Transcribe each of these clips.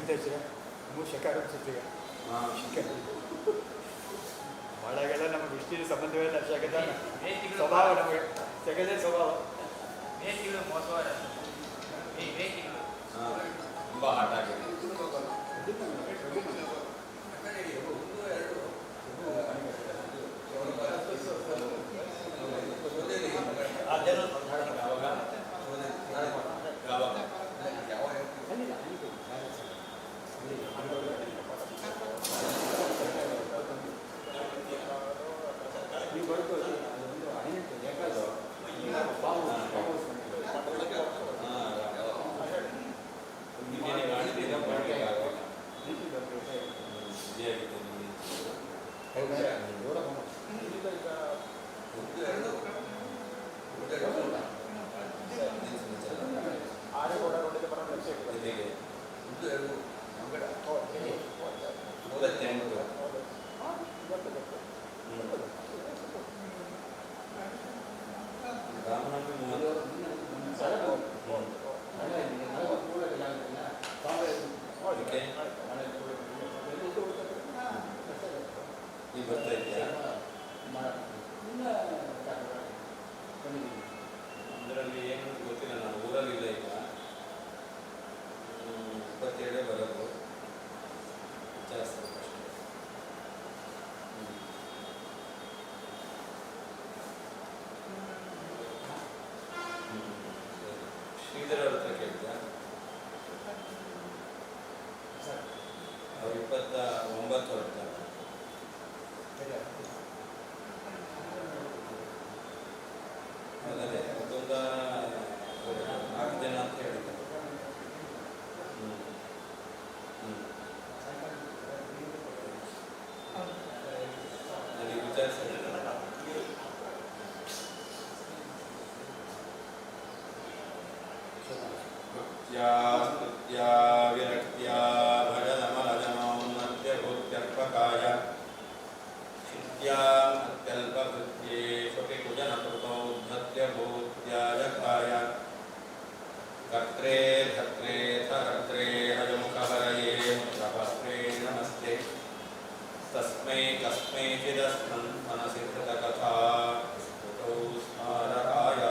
ತೀರ್ಥೇಶ್ವರ ಶಕಾರ ಅನಿಸುತ್ತೆ ಒಳಗೆಲ್ಲ ನಮ್ಮ ದೃಷ್ಟಿಗೆ ಸಂಬಂಧವಿಲ್ಲ ಶಕದ ಸ್ವಭಾವ ನಮಗೆ ಶಕದ ಸ್ವಭಾವ ತುಂಬ ಹಾಟ್ ಆಗಿದೆ. ಅದರಲ್ಲಿ ಏನು ಗೊತ್ತಿಲ್ಲ, ನಾನು ಊರಲ್ಲಿಲ್ಲ ಈಗ. 27 ಬರೋದು ವಿಚಾರಿಸ್ಬೇಕು ಅಷ್ಟೇ. ಶ್ರೀಧರ್ ಅವ್ರ ಹತ್ರ ಕೇಳಿದ್ಯಾ? ಅವ್ರು 29 ವರ್ಷ. ಅದೇ ಮತ್ತೊಂದು 4 ಜನ ಅಂತ ಹೇಳಿದ್ದಾರೆ. ನನಗೆ ವಿಚಾರಿಸಿದ್ರೆ ಸ್ತುತ್ಯಾ ವಿರಕ್ತ್ಯಾ ಭಜನಮಲಜನೋನ್ನತ್ಯಭೂತ್ಯರ್ಪಕಾಯ ಶಿತ್ಯಾಂ ಅತ್ಯಲ್ಪಕೃತ್ಯೇಷು ಕುಜನಕೃತೌ ಧತ್ಯಭೂತ್ಯಾಜಕಾಯ ಕರ್ತ್ರೇ ಧತ್ರೇ ಧರತ್ರೇ ಹಜಮುಖವರಯೇ ಮುದ್ರಭಸ್ತ್ರೇ ನಮಸ್ತೆ ತಸ್ಮೈ ಕಸ್ಮೈಚಿದಸ್ಮನ್ ಮನಸಿ ಕೃತಕಥಾ ಸ್ತುತೌ ಸ್ಮಾರಕಾಯ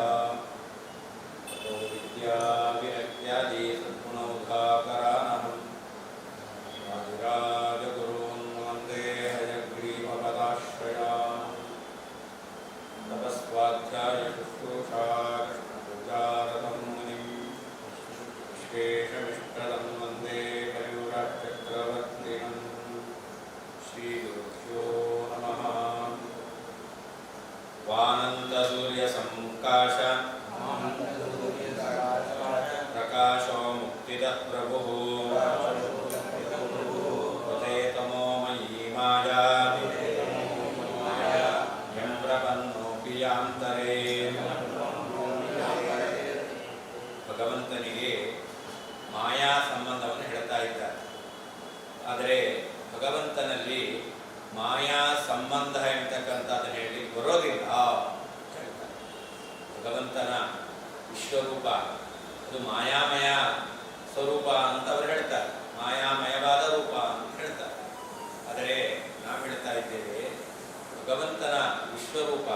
ತಥೋ ವಿದ್ಯಾ ವಿರಕ್ತ್ಯಾದಿ ಸದ್ಗುಣೌಘಾಕರಾನಹಂ ರಾಜರಾಜಗುರೂನ್ ವಂದೇ ಹಯಗ್ರೀವಪದಾಶ್ರಯಾನ್ ತಪಸ್ವಾಧ್ಯಾಯ ಶುಶ್ರೂಷಾ ಕೃಷ್ಣಪೂಜಾರತಂ ಮುನಿಂ ವಿಶೇಷಮಿಷ್ಟದಂ ವಂದೇ ಪರಿವ್ರಾಟ್ಚಕ್ರವರ್ತಿನಂ ಶ್ರೀಗುರುಭ್ಯೋ ನಮಃ. ವಾನಂತಸೂರ್ಯಸಂಕಾಶ ಪ್ರಕಾಶೋ ಮುಕ್ತಿದಃ ಪ್ರಭುಃ ತ್ವತೆ ತಮೋಮಯೀ ಮಾಯಾ ಯಂ ಪ್ರಪನ್ನೋಪಿ ಯಾಂತರೇ. ಭಗವಂತನಿಗೆ ಮಾಯಾ ಸಂಬಂಧವನ್ನು ಹೇಳ್ತಾ ಇದ್ದಾರೆ. ಆದರೆ ಭಗವಂತನಲ್ಲಿ ಮಾಯಾ ಸಂಬಂಧ ಎಂತಕ್ಕಂಥದ್ದನ್ನು ಹೇಳಿ ಬರೋದಿಲ್ಲ ಹೇಳ್ತಾರೆ. ಭಗವಂತನ ವಿಶ್ವರೂಪ ಅದು ಮಾಯಾಮಯ ಸ್ವರೂಪ ಅಂತ ಅವರು ಹೇಳ್ತಾರೆ. ಮಾಯಾಮಯವಾದ ರೂಪ ಅಂತ ಹೇಳ್ತಾರೆ. ಆದರೆ ನಾವು ಹೇಳ್ತಾ ಇದ್ದೇವೆ ಭಗವಂತನ ವಿಶ್ವರೂಪ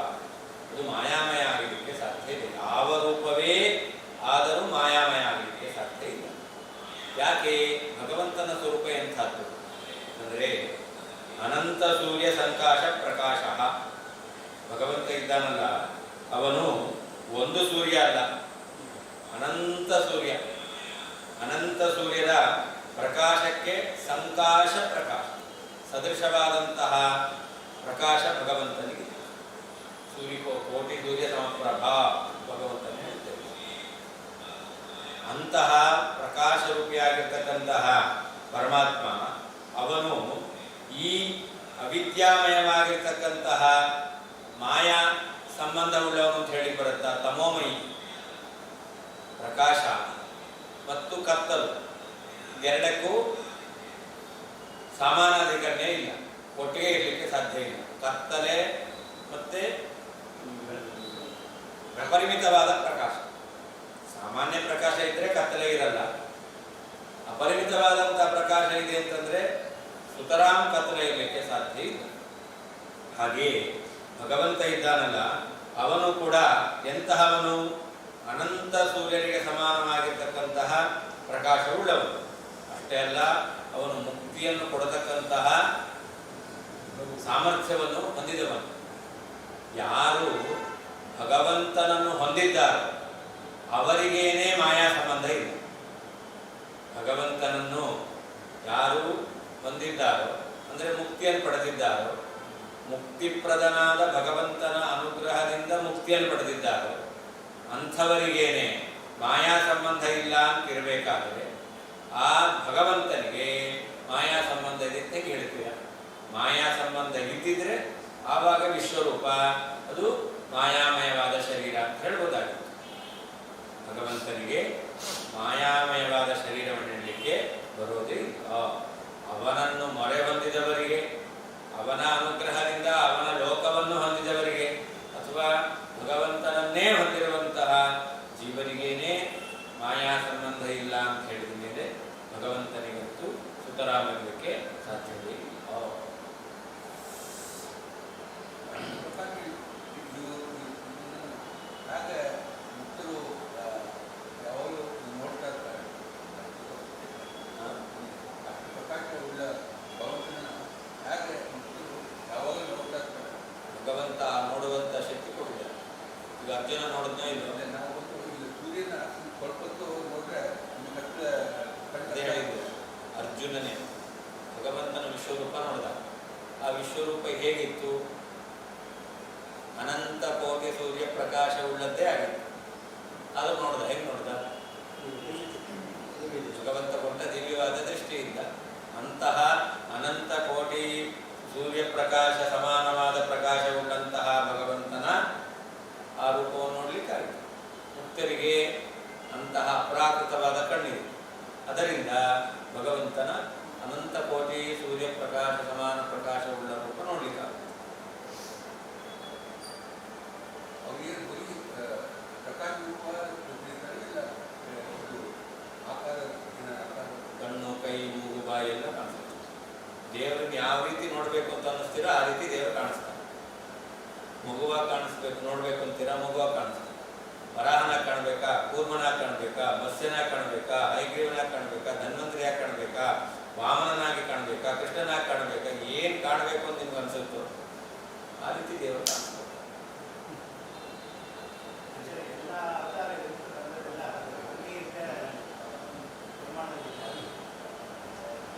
ಅದು ಮಾಯಾಮಯ ಆಗಲಿಕ್ಕೆ ಸಾಧ್ಯ ಇಲ್ಲ. ಯಾವ ರೂಪವೇ ಆದರೂ ಮಾಯಾಮಯ ಆಗಲಿಕ್ಕೆ ಸಾಧ್ಯ ಇಲ್ಲ. ಯಾಕೆ? ಭಗವಂತನ ಸ್ವರೂಪ ಎಂಥದ್ದು ಅಂದರೆ ಅನಂತ ಸೂರ್ಯ ಸಂಕಾಶ ಪ್ರಕಾಶ. ಭಗವಂತ ಇದ್ದಾನಲ್ಲ ಅವನು ಒಂದು ಸೂರ್ಯ ಅಲ್ಲ, ಅನಂತ ಸೂರ್ಯ. ಅನಂತ ಸೂರ್ಯದ ಪ್ರಕಾಶಕ್ಕೆ ಸಂಕಾಶ ಪ್ರಕಾಶ ಸದೃಶವಾದಂತಹ ಪ್ರಕಾಶ ಭಗವಂತನಿಗೆ. ಕೋಟಿ ಸೂರ್ಯ ಸಮಪ್ರಭಾ ಭಗವಂತನೇ ಹೇಳ್ತೇವೆ. ಅಂತಹ ಪ್ರಕಾಶ ರೂಪಿಯಾಗಿರ್ತಕ್ಕಂತಹ ಪರಮಾತ್ಮ ಅವನು ಈ ಅವಿದ್ಯಾಮಯವಾಗಿರ್ತಕ್ಕಂತಹ ಮಾಯಾ ಸಂಬಂಧವುಳ್ಳವನು ಅಂತ ಹೇಳಿ ಬರುತ್ತಾ. ತಮೋಮಯಿ ಪ್ರಕಾಶ ಮತ್ತು ಕತ್ತಲು ಎರಡಕ್ಕೂ ಸಮಾನಾಧಿಕರಣೆ ಇಲ್ಲ, ಒಟ್ಟಿಗೆ ಇರಲಿಕ್ಕೆ ಸಾಧ್ಯ ಇಲ್ಲ. ಕತ್ತಲೆ ಮತ್ತೆ ಅಪರಿಮಿತವಾದ ಪ್ರಕಾಶ. ಸಾಮಾನ್ಯ ಪ್ರಕಾಶ ಇದ್ದರೆ ಕತ್ತಲೆ ಇರಲ್ಲ, ಅಪರಿಮಿತವಾದಂತಹ ಪ್ರಕಾಶ ಇದೆ ಅಂತಂದ್ರೆ ಸುತರಾಂ ಕತ್ತಲೆ ಇರಲಿಕ್ಕೆ ಸಾಧ್ಯ ಇಲ್ಲ. ಹಾಗೆಯೇ ಭಗವಂತ ಇದ್ದಾನಲ್ಲ, ಅವನು ಕೂಡ ಎಂತಹವನು? ಅನಂತ ಸೂರ್ಯನಿಗೆ ಸಮಾನವಾಗಿರ್ತಕ್ಕಂತಹ ಪ್ರಕಾಶವುಳ್ಳವನು. ಅಷ್ಟೇ ಅಲ್ಲ, ಅವನು ಮುಕ್ತಿಯನ್ನು ಕೊಡತಕ್ಕಂತಹ ಸಾಮರ್ಥ್ಯವನ್ನು ಹೊಂದಿದವನು. ಯಾರು ಭಗವಂತನನ್ನು ಹೊಂದಿದ್ದಾರೋ ಅವರಿಗೇನೇ ಮಾಯಾ ಸಂಬಂಧ ಇಲ್ಲ. ಭಗವಂತನನ್ನು ಯಾರು ಹೊಂದಿದ್ದಾರೋ ಅಂದರೆ ಮುಕ್ತಿಯನ್ನು ಪಡೆದಿದ್ದಾರೋ, ಮುಕ್ತಿಪ್ರದನಾದ ಭಗವಂತನ ಅನುಗ್ರಹದಿಂದ ಮುಕ್ತಿಯನ್ನು ಪಡೆದಿದ್ದಾರೋ ಅಂಥವರಿಗೇನೆ ಮಾಯಾ ಸಂಬಂಧ ಇಲ್ಲ ಅಂತಿರಬೇಕಾದರೆ ಆ ಭಗವಂತನಿಗೆ ಮಾಯಾ ಸಂಬಂಧ ಇದೆ ಅಂತ ಹೇಳ್ತೀರ. ಮಾಯಾ ಸಂಬಂಧ ಇದ್ದಿದ್ರೆ ಆವಾಗ ವಿಶ್ವರೂಪ ಅದು ಮಾಯಾಮಯವಾದ ಶರೀರ ಅಂತ ಹೇಳ್ಬೋದಾಗಿತ್ತು. ಭಗವಂತನಿಗೆ ಮಾಯಾಮಯವಾದ ಶರೀರವನ್ನು ಹೇಳಲಿಕ್ಕೆ ಬರೋದಿಲ್ಲ. ಅವನನ್ನು ಮೊರೆ ಹೊಂದಿದವರಿಗೆ, ಅವನ ಅನುಗ್ರಹದಿಂದ ಅವನ ಲೋಕವನ್ನು ಹೊಂದಿದವರಿಗೆ ಅಥವಾ ಭಗವಂತನನ್ನೇ ಹೊಂದಿರುವಂತಹ ಜೀವನಿಗೇನೆ ಮಾಯಾ ಸಂಬಂಧ ಇಲ್ಲ ಅಂತ ಹೇಳಿದ ಮೇಲೆ ಭಗವಂತನಿಗಂತೂ ಸುತರಾಮಕ್ಕೆ ಸಾಧ್ಯವೇ ಇಲ್ಲ. ಹಾಗೆ ಮುಕ್ತರು ಯಾವಾಗಲೂ ನೋಡ್ತಾ ಇರ್ತಾರೆ. ಪ್ರಕಾಶವುಳ್ಳ ಭಗವಂತನ ಹಾಗೆ ಮುಕ್ತರು ಯಾವಾಗಲೂ ನೋಡ್ತಾ ಇರ್ತಾರೆ. ಭಗವಂತ ನೋಡುವಂತ ಶಕ್ತಿ ಕೊಟ್ಟಿದೆ. ಈಗ ಅರ್ಜುನ ನೋಡಿದ್ನೋ ಇಲ್ಲ? ನಾವು ಇಲ್ಲಿ ಸೂರ್ಯನ ಸ್ವಲ್ಪ ಹೊತ್ತು ನೋಡ್ರೆ ಅದೇ ಹೇಳಿದ್ದು, ಅರ್ಜುನನೇ ಭಗವಂತನ ವಿಶ್ವರೂಪ ನೋಡಿದ. ಆ ವಿಶ್ವರೂಪ ಹೇಗಿತ್ತು? ಅನಂತ ಕೋಟಿ ಸೂರ್ಯ ಪ್ರಕಾಶವುಳ್ಳದ್ದೇ ಆಗಿತ್ತು. ಅದು ನೋಡ್ದ. ಹೇಗೆ ನೋಡ್ದ? ಭಗವಂತ ಕೊಟ್ಟ ದಿವ್ಯವಾದ ದೃಷ್ಟಿಯಿಂದ ಅಂತಹ ಅನಂತ ಕೋಟಿ ಸೂರ್ಯ ಪ್ರಕಾಶ ಸಮಾನವಾದ ಪ್ರಕಾಶವುಳ್ಳಂತಹ ಭಗವಂತನ ಆ ರೂಪವನ್ನು ನೋಡ್ಲಿಕ್ಕಾಗಿತ್ತು. ಮುಕ್ತರಿಗೆ ಅಂತಹ ಅಪ್ರಾಕೃತವಾದ ಕಣ್ಣಿದೆ. ಅದರಿಂದ ಭಗವಂತನ ಅನಂತ ಕೋಟಿ ಸೂರ್ಯ ಪ್ರಕಾಶ ಸಮಾನ ಪ್ರಕಾಶವುಳ್ಳ ರೂಪ ನೋಡ್ಲಿಕ್ಕಾಗುತ್ತೆ. ಅವರಿಗೆ ಬರೀ ಪ್ರಕಾಶ ರೂಪ ಇಲ್ಲ, ಆಕಾರ ಕಣ್ಣು, ಕೈ, ಮೂಗು, ಬಾಯಿ ಎಲ್ಲ ಕಾಣಿಸುತ್ತೆ. ದೇವರನ್ನ ಯಾವ ರೀತಿ ನೋಡ್ಬೇಕು ಅಂತ ಅನ್ನಿಸ್ತೀರಾ ಆ ರೀತಿ ದೇವರು ಕಾಣಿಸ್ತಾನೆ. ಮಗುವಾಗಿ ಕಾಣಿಸ್ಬೇಕು ನೋಡ್ಬೇಕು ಅಂತೀರಾ, ಮಗುವಾಗಿ ಕಾಣಿಸ್ತಾನೆ. ವರಾಹನಾಗಿ ಕಾಣಬೇಕಾ, ಕೂರ್ಮನಾಗಿ ಕಾಣಬೇಕಾ, ಮತ್ಸ್ಯನಾಗಿ ಕಾಣಬೇಕಾ, ಹೈಗ್ರೀವನಾಗಿ ಕಾಣಬೇಕಾ, ಧನ್ವಂತರಿಯಾಗಿ ಕಾಣಬೇಕಾ, ವಾಮನನಾಗಿ ಕಾಣಬೇಕಾ, ಕೃಷ್ಣನಾಗಿ ಕಾಣಬೇಕಾ, ಏನ್ ಕಾಣಬೇಕು ಅಂತ ನಿಮ್ಗೆ ಅನ್ಸುತ್ತೋ ಆ ರೀತಿ ದೇವರು ಕಾಣಿಸ್ತಾರೆ.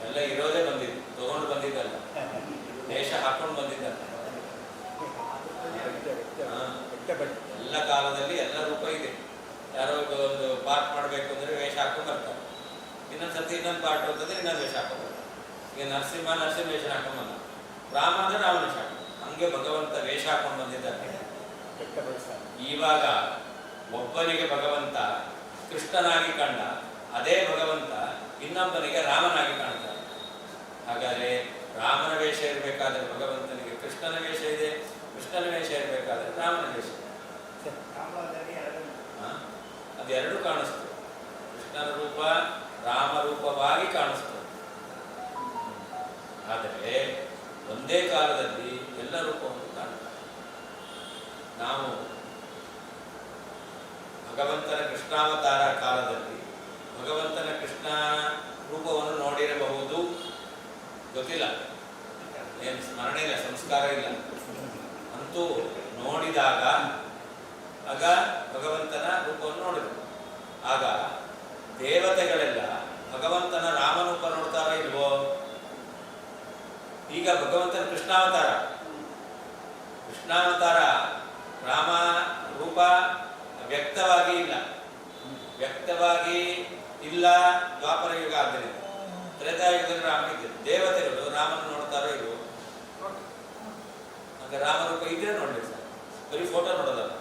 ಎಲ್ಲ ಇರೋದೇ ಬಂದಿದ್ದು, ತಗೊಂಡು ಬಂದಿದ್ದಲ್ಲ, ದೇಶ ಹಾಕೊಂಡು ಬಂದಿದ್ದಲ್ಲ. ಎಲ್ಲ ಕಾಲದಲ್ಲಿ ಎಲ್ಲ ರೂಪ ಇದೆ. ಯಾರೋ ಒಂದು ಪಾಠ ಮಾಡಬೇಕು ಅಂದ್ರೆ ವೇಷ ಹಾಕೊಂಡು ಬರ್ತಾರೆ. ಇನ್ನೊಂದ್ಸತಿ ಇನ್ನೊಂದು ಪಾಠ ಅಂತಂದ್ರೆ ಇನ್ನೊಂದು ವೇಷ ಹಾಕೊಂಡು ಬರ್ತಾರೆ. ಈಗ ನರಸಿಂಹ ವೇಷ ಹಾಕೊಂಬಲ್ಲ, ರಾಮ ಅಂದ್ರೆ ರಾಮ ವೇಷ ಹಾಕೊಂಡು. ಹಂಗೆ ಭಗವಂತ ವೇಷ ಹಾಕೊಂಡು ಬಂದಿದ್ದಾನೆ. ಇವಾಗ ಒಬ್ಬನಿಗೆ ಭಗವಂತ ಕೃಷ್ಣನಾಗಿ ಕಂಡ ಅದೇ ಭಗವಂತ ಇನ್ನೊಬ್ಬನಿಗೆ ರಾಮನಾಗಿ ಕಾಣ್ತಾನೆ. ಹಾಗಾದ್ರೆ ರಾಮನ ವೇಷ ಇರಬೇಕಾದ್ರೆ ಭಗವಂತನಿಗೆ ಕೃಷ್ಣನ ವೇಷ ಇದೆ, ಕೃಷ್ಣನ ವೇಷ ಇರಬೇಕಾದ್ರೆ ರಾಮನ ವೇಷ ಇದೆ. ಅದೆರಡು ಕಾಣಿಸ್ತದೆ. ಕೃಷ್ಣನ ರೂಪ ರಾಮ ರೂಪವಾಗಿ ಕಾಣಿಸ್ತದೆ. ಆದರೆ ಒಂದೇ ಕಾಲದಲ್ಲಿ ಎಲ್ಲ ರೂಪವನ್ನು ಕಾಣುತ್ತೆ. ನಾವು ಭಗವಂತನ ಕೃಷ್ಣಾವತಾರ ಕಾಲದಲ್ಲಿ ಭಗವಂತನ ಕೃಷ್ಣ ರೂಪವನ್ನು ನೋಡಿರಬಹುದು, ಗೊತ್ತಿಲ್ಲ, ಏನು ಸ್ಮರಣೆ ಇಲ್ಲ, ಸಂಸ್ಕಾರ ಇಲ್ಲ. ಅಂತೂ ನೋಡಿದಾಗ ಆಗ ಭಗವಂತನ ರೂಪವನ್ನು ನೋಡಿದರು. ಆಗ ದೇವತೆಗಳೆಲ್ಲ ಭಗವಂತನ ರಾಮರೂಪ ನೋಡ್ತಾರೋ ಇಲ್ವೋ? ಈಗ ಭಗವಂತನ ಕೃಷ್ಣಾವತಾರ, ಕೃಷ್ಣಾವತಾರ ರಾಮ ರೂಪ ವ್ಯಕ್ತವಾಗಿ ಇಲ್ಲ, ವ್ಯಕ್ತವಾಗಿ ಇಲ್ಲ ದ್ವಾಪರ ಯುಗ ಆದ್ದರಿಂದ. ತ್ರೇತಾಯುಗದಲ್ಲಿ ರಾಮ ಇದ್ದರು. ದೇವತೆಗಳು ರಾಮನ ನೋಡ್ತಾರೋ ಇಲ್ವೋ? ಆಗ ರಾಮರೂಪ ಇದ್ರೆ ನೋಡ್ಬೇಕು ಸರ್, ಬರೀ ಫೋಟೋ ನೋಡೋದಲ್ಲ.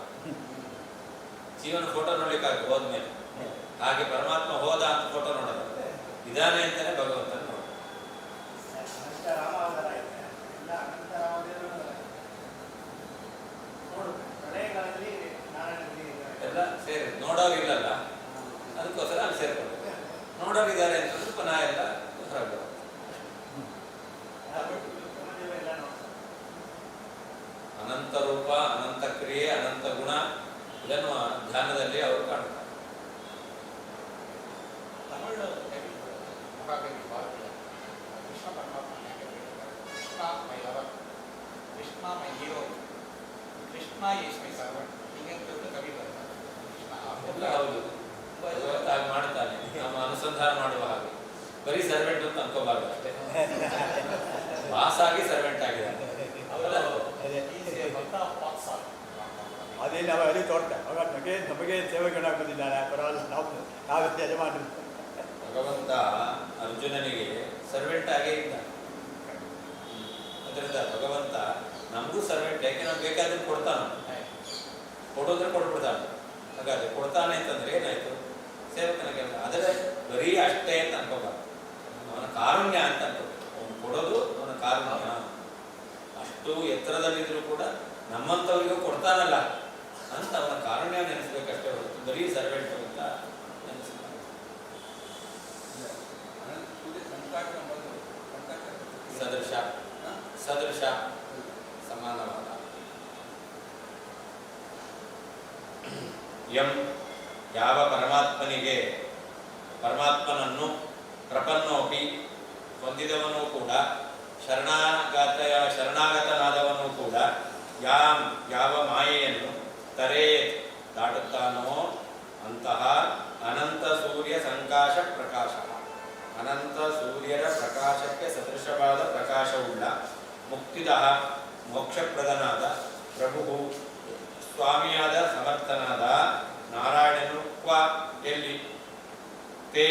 ಜೀವನ ಫೋಟೋ ನೋಡ್ಲಿಕ್ಕಾಗುತ್ತೆ ಹೋದ್ಮೇಲೆ. ಹಾಗೆ ಪರಮಾತ್ಮ ಹೋದ ಅಂತ ಫೋಟೋ ನೋಡೋದು ಇದಾನೆ ಅಂತಾನೆ ಭಗವಂತನ ನೋಡ. ಎಲ್ಲ ಸೇರಿ ನೋಡೋರು ಇಲ್ಲಲ್ಲ, ಅದಕ್ಕೋಸ್ಕರ ಅಲ್ಲಿ ಸೇರ್ಕೊಳ್ಬೇಕು. ನೋಡೋರು ಇದ್ದಾರೆ ಅಂತಂದ್ರೆ ಪುನಃ ಇದನ್ನು ಧ್ಯಾನದಲ್ಲಿ ಅವರು ಕಾಣುತ್ತಾರೆ. ತಮಿಳು ಮಹಾಕವಿ ಭಾರತೀಯ ಕೃಷ್ಣ ಪರಮಾತ್ಮ Krishna my lover, Krishna my hero, Krishna is my servant, ಹೀಗೆ ಕವಿ ಬರ್ತಾರೆ. ಎಲ್ಲ ಹೌದು, ಭಗವಂತ ಹಾಗೆ ಮಾಡ್ತಾನೆ. ನಮ್ಮ ಅನುಸಂಧಾನ ಮಾಡುವ ಹಾಗೆ ಬರೀ ಸರ್ವೆಂಟ್ ಅಂತ ಅನ್ಕೋಬಾರ್ದು ಅಷ್ಟೇ. ಬಾಸಾಗಿ ಸರ್ವೆಂಟ್ ಆಗಿದ್ದಾನೆ. ಅದೇ ನಾವು ಅದೇ ತೋಟ ಅವಾಗ ನಮಗೆ ಸೇವೆಗಳಾಗಿ ಬಂದಿದ್ದಾನೆ. ಪರವಾಗಿಲ್ಲ, ನಾವು ಯಜಮಾನರು. ಭಗವಂತ ಅರ್ಜುನನಿಗೆ ಸರ್ವೆಂಟ್ ಆಗೇ ಇದ್ದ. ಅದರಿಂದ ಭಗವಂತ ನಮಗೂ ಸರ್ವೆಂಟ್. ಯಾಕೆ ನಾವು ಬೇಕಾದ್ರೆ ಕೊಡ್ತಾನೆ, ಕೊಡೋದ್ರೆ ಕೊಟ್ಬಿಡ್ತಾನೆ. ಹಾಗಾದ್ರೆ ಕೊಡ್ತಾನೆ ಅಂತಂದ್ರೆ ಏನಾಯ್ತು? ಸೇವಕನ ಕೆಲಸ. ಆದರೆ ಬರೀ ಅಷ್ಟೇ ಅಂತ ಅನ್ಕೋಬಾರ್ದು. ಅವನ ಕಾರುಣ್ಯ ಅಂತ ಅನ್ಕೋಬೇಕು. ಅವನು ಕೊಡೋದು ಅವನ ಕಾರುಣ್ಯ. ಅಷ್ಟು ಎತ್ತರದಲ್ಲಿದ್ರು ಕೂಡ ನಮ್ಮಂಥವ್ರಿಗೂ ಕೊಡ್ತಾನಲ್ಲ ಅಂತ ಅವನ ಕಾರುಣ್ಯ ನೆನೆಸ್ಬೇಕಷ್ಟೇ ಹೊರತು ಬರೀ ಸರ್ವೆಂಟ್ ಅಂತ ನೆನೆಸ್ಬೇಕು. ಸದೃಶ ಸದೃಶ ಸಮಾನವಾದ. ಯಂ ಯಾವ ಪರಮಾತ್ಮನಿಗೆ, ಪರಮಾತ್ಮನನ್ನು ಪ್ರಪನ್ನೋಪಿ ಹೊಂದಿದವನೂ ಕೂಡ, ಶರಣಾಗತನಾದವನೂ ಕೂಡ, ಯಾವ ಮಾಯೆಯನ್ನು ತರೇತ್ ದಾಟುತ್ತಾನೋ ಅಂತಹ ಅನಂತ ಸೂರ್ಯ ಸಂಕಾಶ ಪ್ರಕಾಶ, ಅನಂತ ಸೂರ್ಯರ ಪ್ರಕಾಶಕ್ಕೆ ಸದೃಶವಾದ ಪ್ರಕಾಶವುಳ್ಳ ಮುಕ್ತಿದ ಮೋಕ್ಷಪ್ರದನಾದ ಪ್ರಭು ಸ್ವಾಮಿಯಾದ ಸಮರ್ಥನಾದ ನಾರಾಯಣನು ಕ್ವ ಎಲ್ಲಿ ತೇ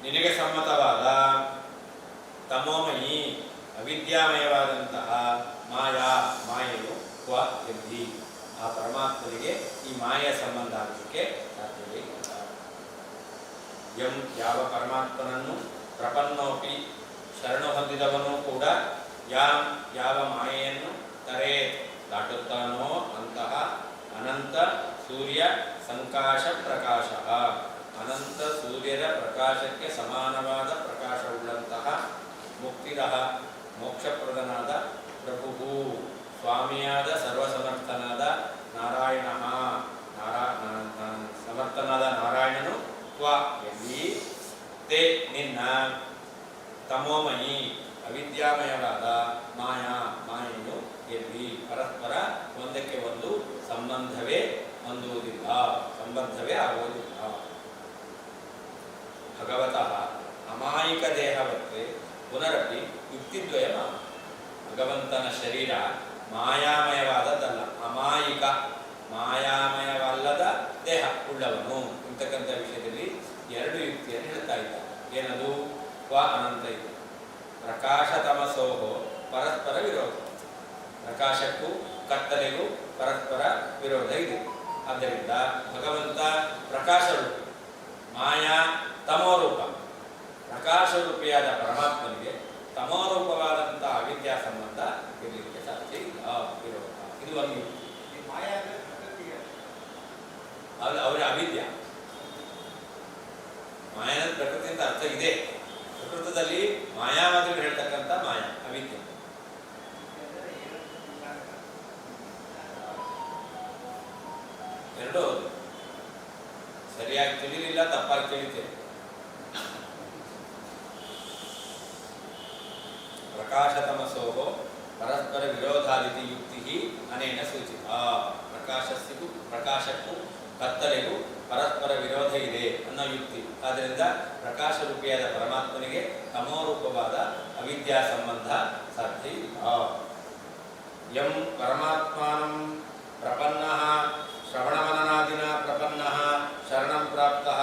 ನಿನಗೆ ಸಮ್ಮತವಾದ ತಮೋಮಯಿ ಅವಿದ್ಯಾಮಯವಾದಂತಹ ಮಾಯೆಯು ಕ್ವ ಎಲ್ಲಿ. ಆ ಪರಮಾತ್ಮನಿಗೆ ಈ ಮಾಯ ಸಂಬಂಧ ಆಗಲಿಕ್ಕೆ ಸಾಧ್ಯವೇ ಇಲ್ಲ. ಯಂ ಯಾವ ಪರಮಾತ್ಮನನ್ನು ಪ್ರಪನ್ನೋಪಿ ಶರಣು ಹೊಂದಿದವನು ಕೂಡ, ಯಾವ ಮಾಯೆಯನ್ನು ತರೇ ದಾಟುತ್ತಾನೋ ಅಂತಹ ಅನಂತ ಸೂರ್ಯ ಸಂಕಾಶ ಪ್ರಕಾಶ, ಅನಂತ ಸೂರ್ಯರ ಪ್ರಕಾಶಕ್ಕೆ ಸಮಾನವಾದ ಪ್ರಕಾಶವುಳ್ಳಂತಹ ಮುಕ್ತಿದ ಮೋಕ್ಷಪ್ರದನಾದ ಪ್ರಭು ಸ್ವಾಮಿಯಾದ ಸರ್ವಸಮರ್ಥನಾದ ನಾರಾಯಣ, ಸಮರ್ಥನಾದ ನಾರಾಯಣನು ಕ್ವ ಎಲ್ಲಿ ತೇ ನಿನ್ನ ತಮೋಮಯಿ ಅವಿದ್ಯಾಮಯವಾದ ಮಾಯೆಯು ಎಲ್ಲಿ. ಪರಸ್ಪರ ಒಂದಕ್ಕೆ ಒಂದು ಸಂಬಂಧವೇ ಹೊಂದುವುದಿಲ್ಲ, ಸಂಬಂಧವೇ ಆಗುವುದಿಲ್ಲ. ಭಗವತಃ ಅಮಾಯಿಕ ದೇಹವತ್ತೆ ಪುನರಪಿ ಯುಕ್ತಿದ್ವಯ. ಭಗವಂತನ ಶರೀರ ಮಾಯಾಮಯವಾದದ್ದಲ್ಲ, ಅಮಾಯಿಕ ಮಾಯಾಮಯವಲ್ಲದ ದೇಹ ಉಳ್ಳವನು ಇಂತಕ್ಕಂಥ ವಿಷಯದಲ್ಲಿ ಎರಡು ಯುಕ್ತಿಯನ್ನು ಹೇಳ್ತಾ ಇದ್ದಾರೆ. ಏನದು? ಅನಂತ ಇದೆ. ಪ್ರಕಾಶ ತಮಸೋಹೋ ಪರಸ್ಪರ ವಿರೋಧ. ಪ್ರಕಾಶಕ್ಕೂ ಕತ್ತಲೆಗೂ ಪರಸ್ಪರ ವಿರೋಧ ಇದೆ. ಆದ್ದರಿಂದ ಭಗವಂತ ಪ್ರಕಾಶರೂಪ, ಮಾಯಾ ತಮೋರೂಪ. ಪ್ರಕಾಶರೂಪಿಯಾದ ಪರಮಾತ್ಮನಿಗೆ ತಮೋರೂಪವಾದಂತಹ ಅವಿದ್ಯಾ ಸಂಬಂಧ ಇರಲಿಕ್ಕೆ ಸಾಧ್ಯ ಇಲ್ಲ, ವಿರೋಧ. ಇದು ಒಂದು ಯುಕ್ತಿ. ಅವರ ಅವಿದ್ಯಾ ಮಾಯನ ಪ್ರಕೃತಿ ಅಂತ ಅರ್ಥ ಇದೆ. ಪ್ರಕೃತದಲ್ಲಿ ಮಾಯಾವಾದಿಗಳು ಹೇಳ್ತಕ್ಕಂಥ ಮಾಯಾ ಅವಿದ್ಯೆ. ಎರಡೂ ಸರಿಯಾಗಿ ತಿಳಿಲಿಲ್ಲ, ತಪ್ಪಾಗಿ ತಿಳಿತೇವೆ. ಪ್ರಕಾಶ ತಮಸೋಹೋ ಪರಸ್ಪರ ವಿರೋಧಾದಿತಿ ಯುಕ್ತಿ ಅನೇನ ಸೂಚಿತ. ಪ್ರಕಾಶಕ್ಕೂ ಕತ್ತಲೆಗೂ ಪರಸ್ಪರ ವಿರೋಧ ಇದೆ ಅನ್ನೋ ಯುಕ್ತಿ. ಆದ್ದರಿಂದ ಪ್ರಕಾಶ ರೂಪಿಯಾದ ಪರಮಾತ್ಮನಿಗೆ ತಮೋರೂಪವಾದ ಅವಿದ್ಯಾ ಸಂಬಂಧ ಸಾಧ್ಯ ಇಲ್ಲ. ಯಂ ಪರಮಾತ್ಮಾನಂ ಪ್ರಪನ್ನಃ ಶ್ರವಣಮನನಾದಿನ ಪ್ರಪನ್ನಃ ಶರಣಂ ಪ್ರಾಪ್ತಃ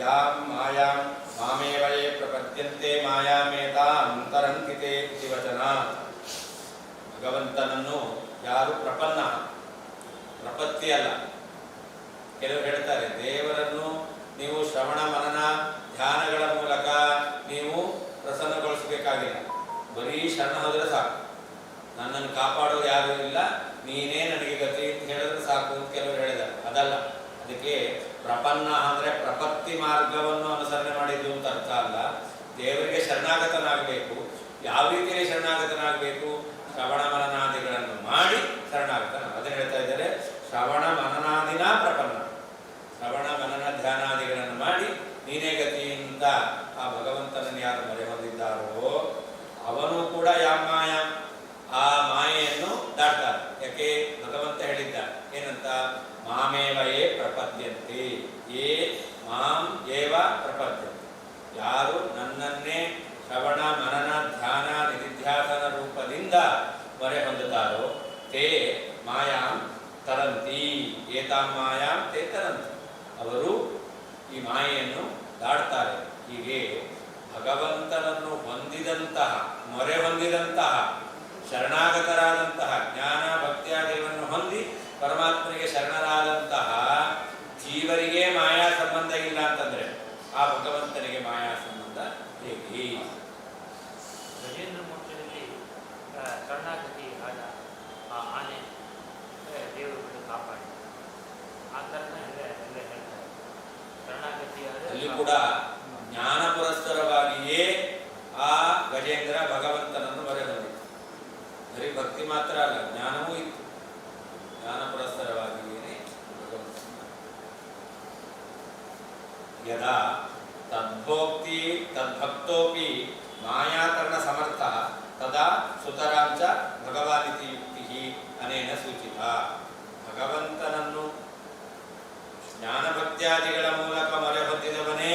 ಯಾಂ ಮಾಯಾಂ ಮಾಮೇವಯೇ ಪ್ರಪದ್ಯಂತೆ ಮಾಯಾಮೇತಾ ಅಂತರಂಕಿತೆ ಇತಿ ವಚನಾತ್. ಭಗವಂತನನ್ನು ಯಾರು ಪ್ರಪನ್ನ, ಪ್ರಪತ್ತಿ ಅಲ್ಲ. ಕೆಲವರು ಹೇಳ್ತಾರೆ ದೇವರನ್ನು ನೀವು ಶ್ರವಣ ಮನನ ಧ್ಯಾನಗಳ ಮೂಲಕ ನೀವು ಪ್ರಸನ್ನಗೊಳಿಸಬೇಕಾಗಿಲ್ಲ, ಬರೀ ಶರಣ ಹೋದರೆ ಸಾಕು, ನನ್ನನ್ನು ಕಾಪಾಡೋದು ಯಾರೂ ಇಲ್ಲ, ನೀನೇ ನನಗೆ ಗತಿ ಅಂತ ಹೇಳಿದ್ರೆ ಸಾಕು ಅಂತ ಕೆಲವರು ಹೇಳಿದ್ದಾರೆ. ಅದಲ್ಲ. ಅದಕ್ಕೆ ಪ್ರಪನ್ನ ಅಂದರೆ ಪ್ರಪತ್ತಿ ಮಾರ್ಗವನ್ನು ಅನುಸರಣೆ ಮಾಡಿದ್ದು ಅಂತ ಅರ್ಥ ಅಲ್ಲ. ದೇವರಿಗೆ ಶರಣಾಗತನಾಗಬೇಕು. ಯಾವ ರೀತಿಯಲ್ಲಿ ಶರಣಾಗತನಾಗಬೇಕು? ಶ್ರವಣ ಮನನಾದಿಗಳನ್ನು ಮಾಡಿ ಶರಣಾಗತನ. ಅದನ್ನು ಹೇಳ್ತಾ ಇದ್ದಾರೆ, ಶ್ರವಣ ಮನನಾದಿನ ಪ್ರಪನ್ನ. ಮಾಮೇವ ಯೇ ಪ್ರಪದ್ಯಂತೆ, ಯೇ ಮಾಂ ಏವ ಪ್ರಪದ್ಯಂತೆ, ಯಾರು ನನ್ನನ್ನೇ ಶ್ರವಣ ಮನನ ಧ್ಯಾನ ನಿಧಿಧ್ಯಾಸನ ರೂಪದಿಂದ ಮೊರೆ ಹೊಂದುತ್ತಾರೋ ತೇ ಮಾಯಾಂ ತರಂತಿ, ಏತಾಂ ಮಾಯಾಂ ತೇ ತರಂತಿ, ಅವರು ಈ ಮಾಯೆಯನ್ನು ದಾಡ್ತಾರೆ. ಹೀಗೆ ಭಗವಂತನನ್ನು ಹೊಂದಿದಂತಹ, ಮೊರೆ ಹೊಂದಿದಂತಹ, ಶರಣಾಗತರಾದಂತಹ, ಜ್ಞಾನ ಭಕ್ತಿಯಾದಿಗಳನ್ನು ಹೊಂದಿ ಪರಮಾತ್ಮನಿಗೆ ಶರಣರಾದಂತಹ ಜೀವರಿಗೆ ಮಾಯಾ ಸಂಬಂಧ ಇಲ್ಲ ಅಂತಂದ್ರೆ ಆ ಭಗವಂತನಿಗೆ ಮಾಯಾ ಸಂಬಂಧ ಹೇಗೆ? ಗಜೇಂದ್ರ ಮೋಕ್ಷದಲ್ಲಿ ಶರಣಾಗತಿ ಆದ ಆ ಆನೆ ದೇವರುಗಳು ಕಾಪಾಡಿ ಆ ಥರನೇ ಎಲ್ಲ ಹೇಳ್ತಾರೆ. ಶರಣಾಗತಿ ಅಲ್ಲಿ ಕೂಡ ಜ್ಞಾನ ಪುರಸ್ಸರವಾಗಿಯೇ ಆ ಗಜೇಂದ್ರ ಭಗವಂತನನ್ನು ಮೊರೆ ಹೊಂದಿತು. ಬರೀ ಭಕ್ತಿ ಮಾತ್ರ ಅಲ್ಲ, ಜ್ಞಾನವೂ ಇತ್ತು. ಜ್ಞಾನ ಪುರಸ್ಸರವಾಗಿಯೇ ಭಗವಂತ ಯದಾ ತದ್ಭೋಕ್ತಿ ತದ್ಭಕ್ತೋಪಿ ಮಾಯಾಕರಣ ಸಮರ್ಥ ತದಾ ಸುತರಾಂಚ ಭಗವಾನಿತಿ ಯುಕ್ತಿ ಅನೇನ ಸೂಚಿತ. ಭಗವಂತನನ್ನು ಜ್ಞಾನಭಕ್ತ್ಯಾದಿಗಳ ಮೂಲಕ ಮೊರೆ ಹೊಂದಿದವನೇ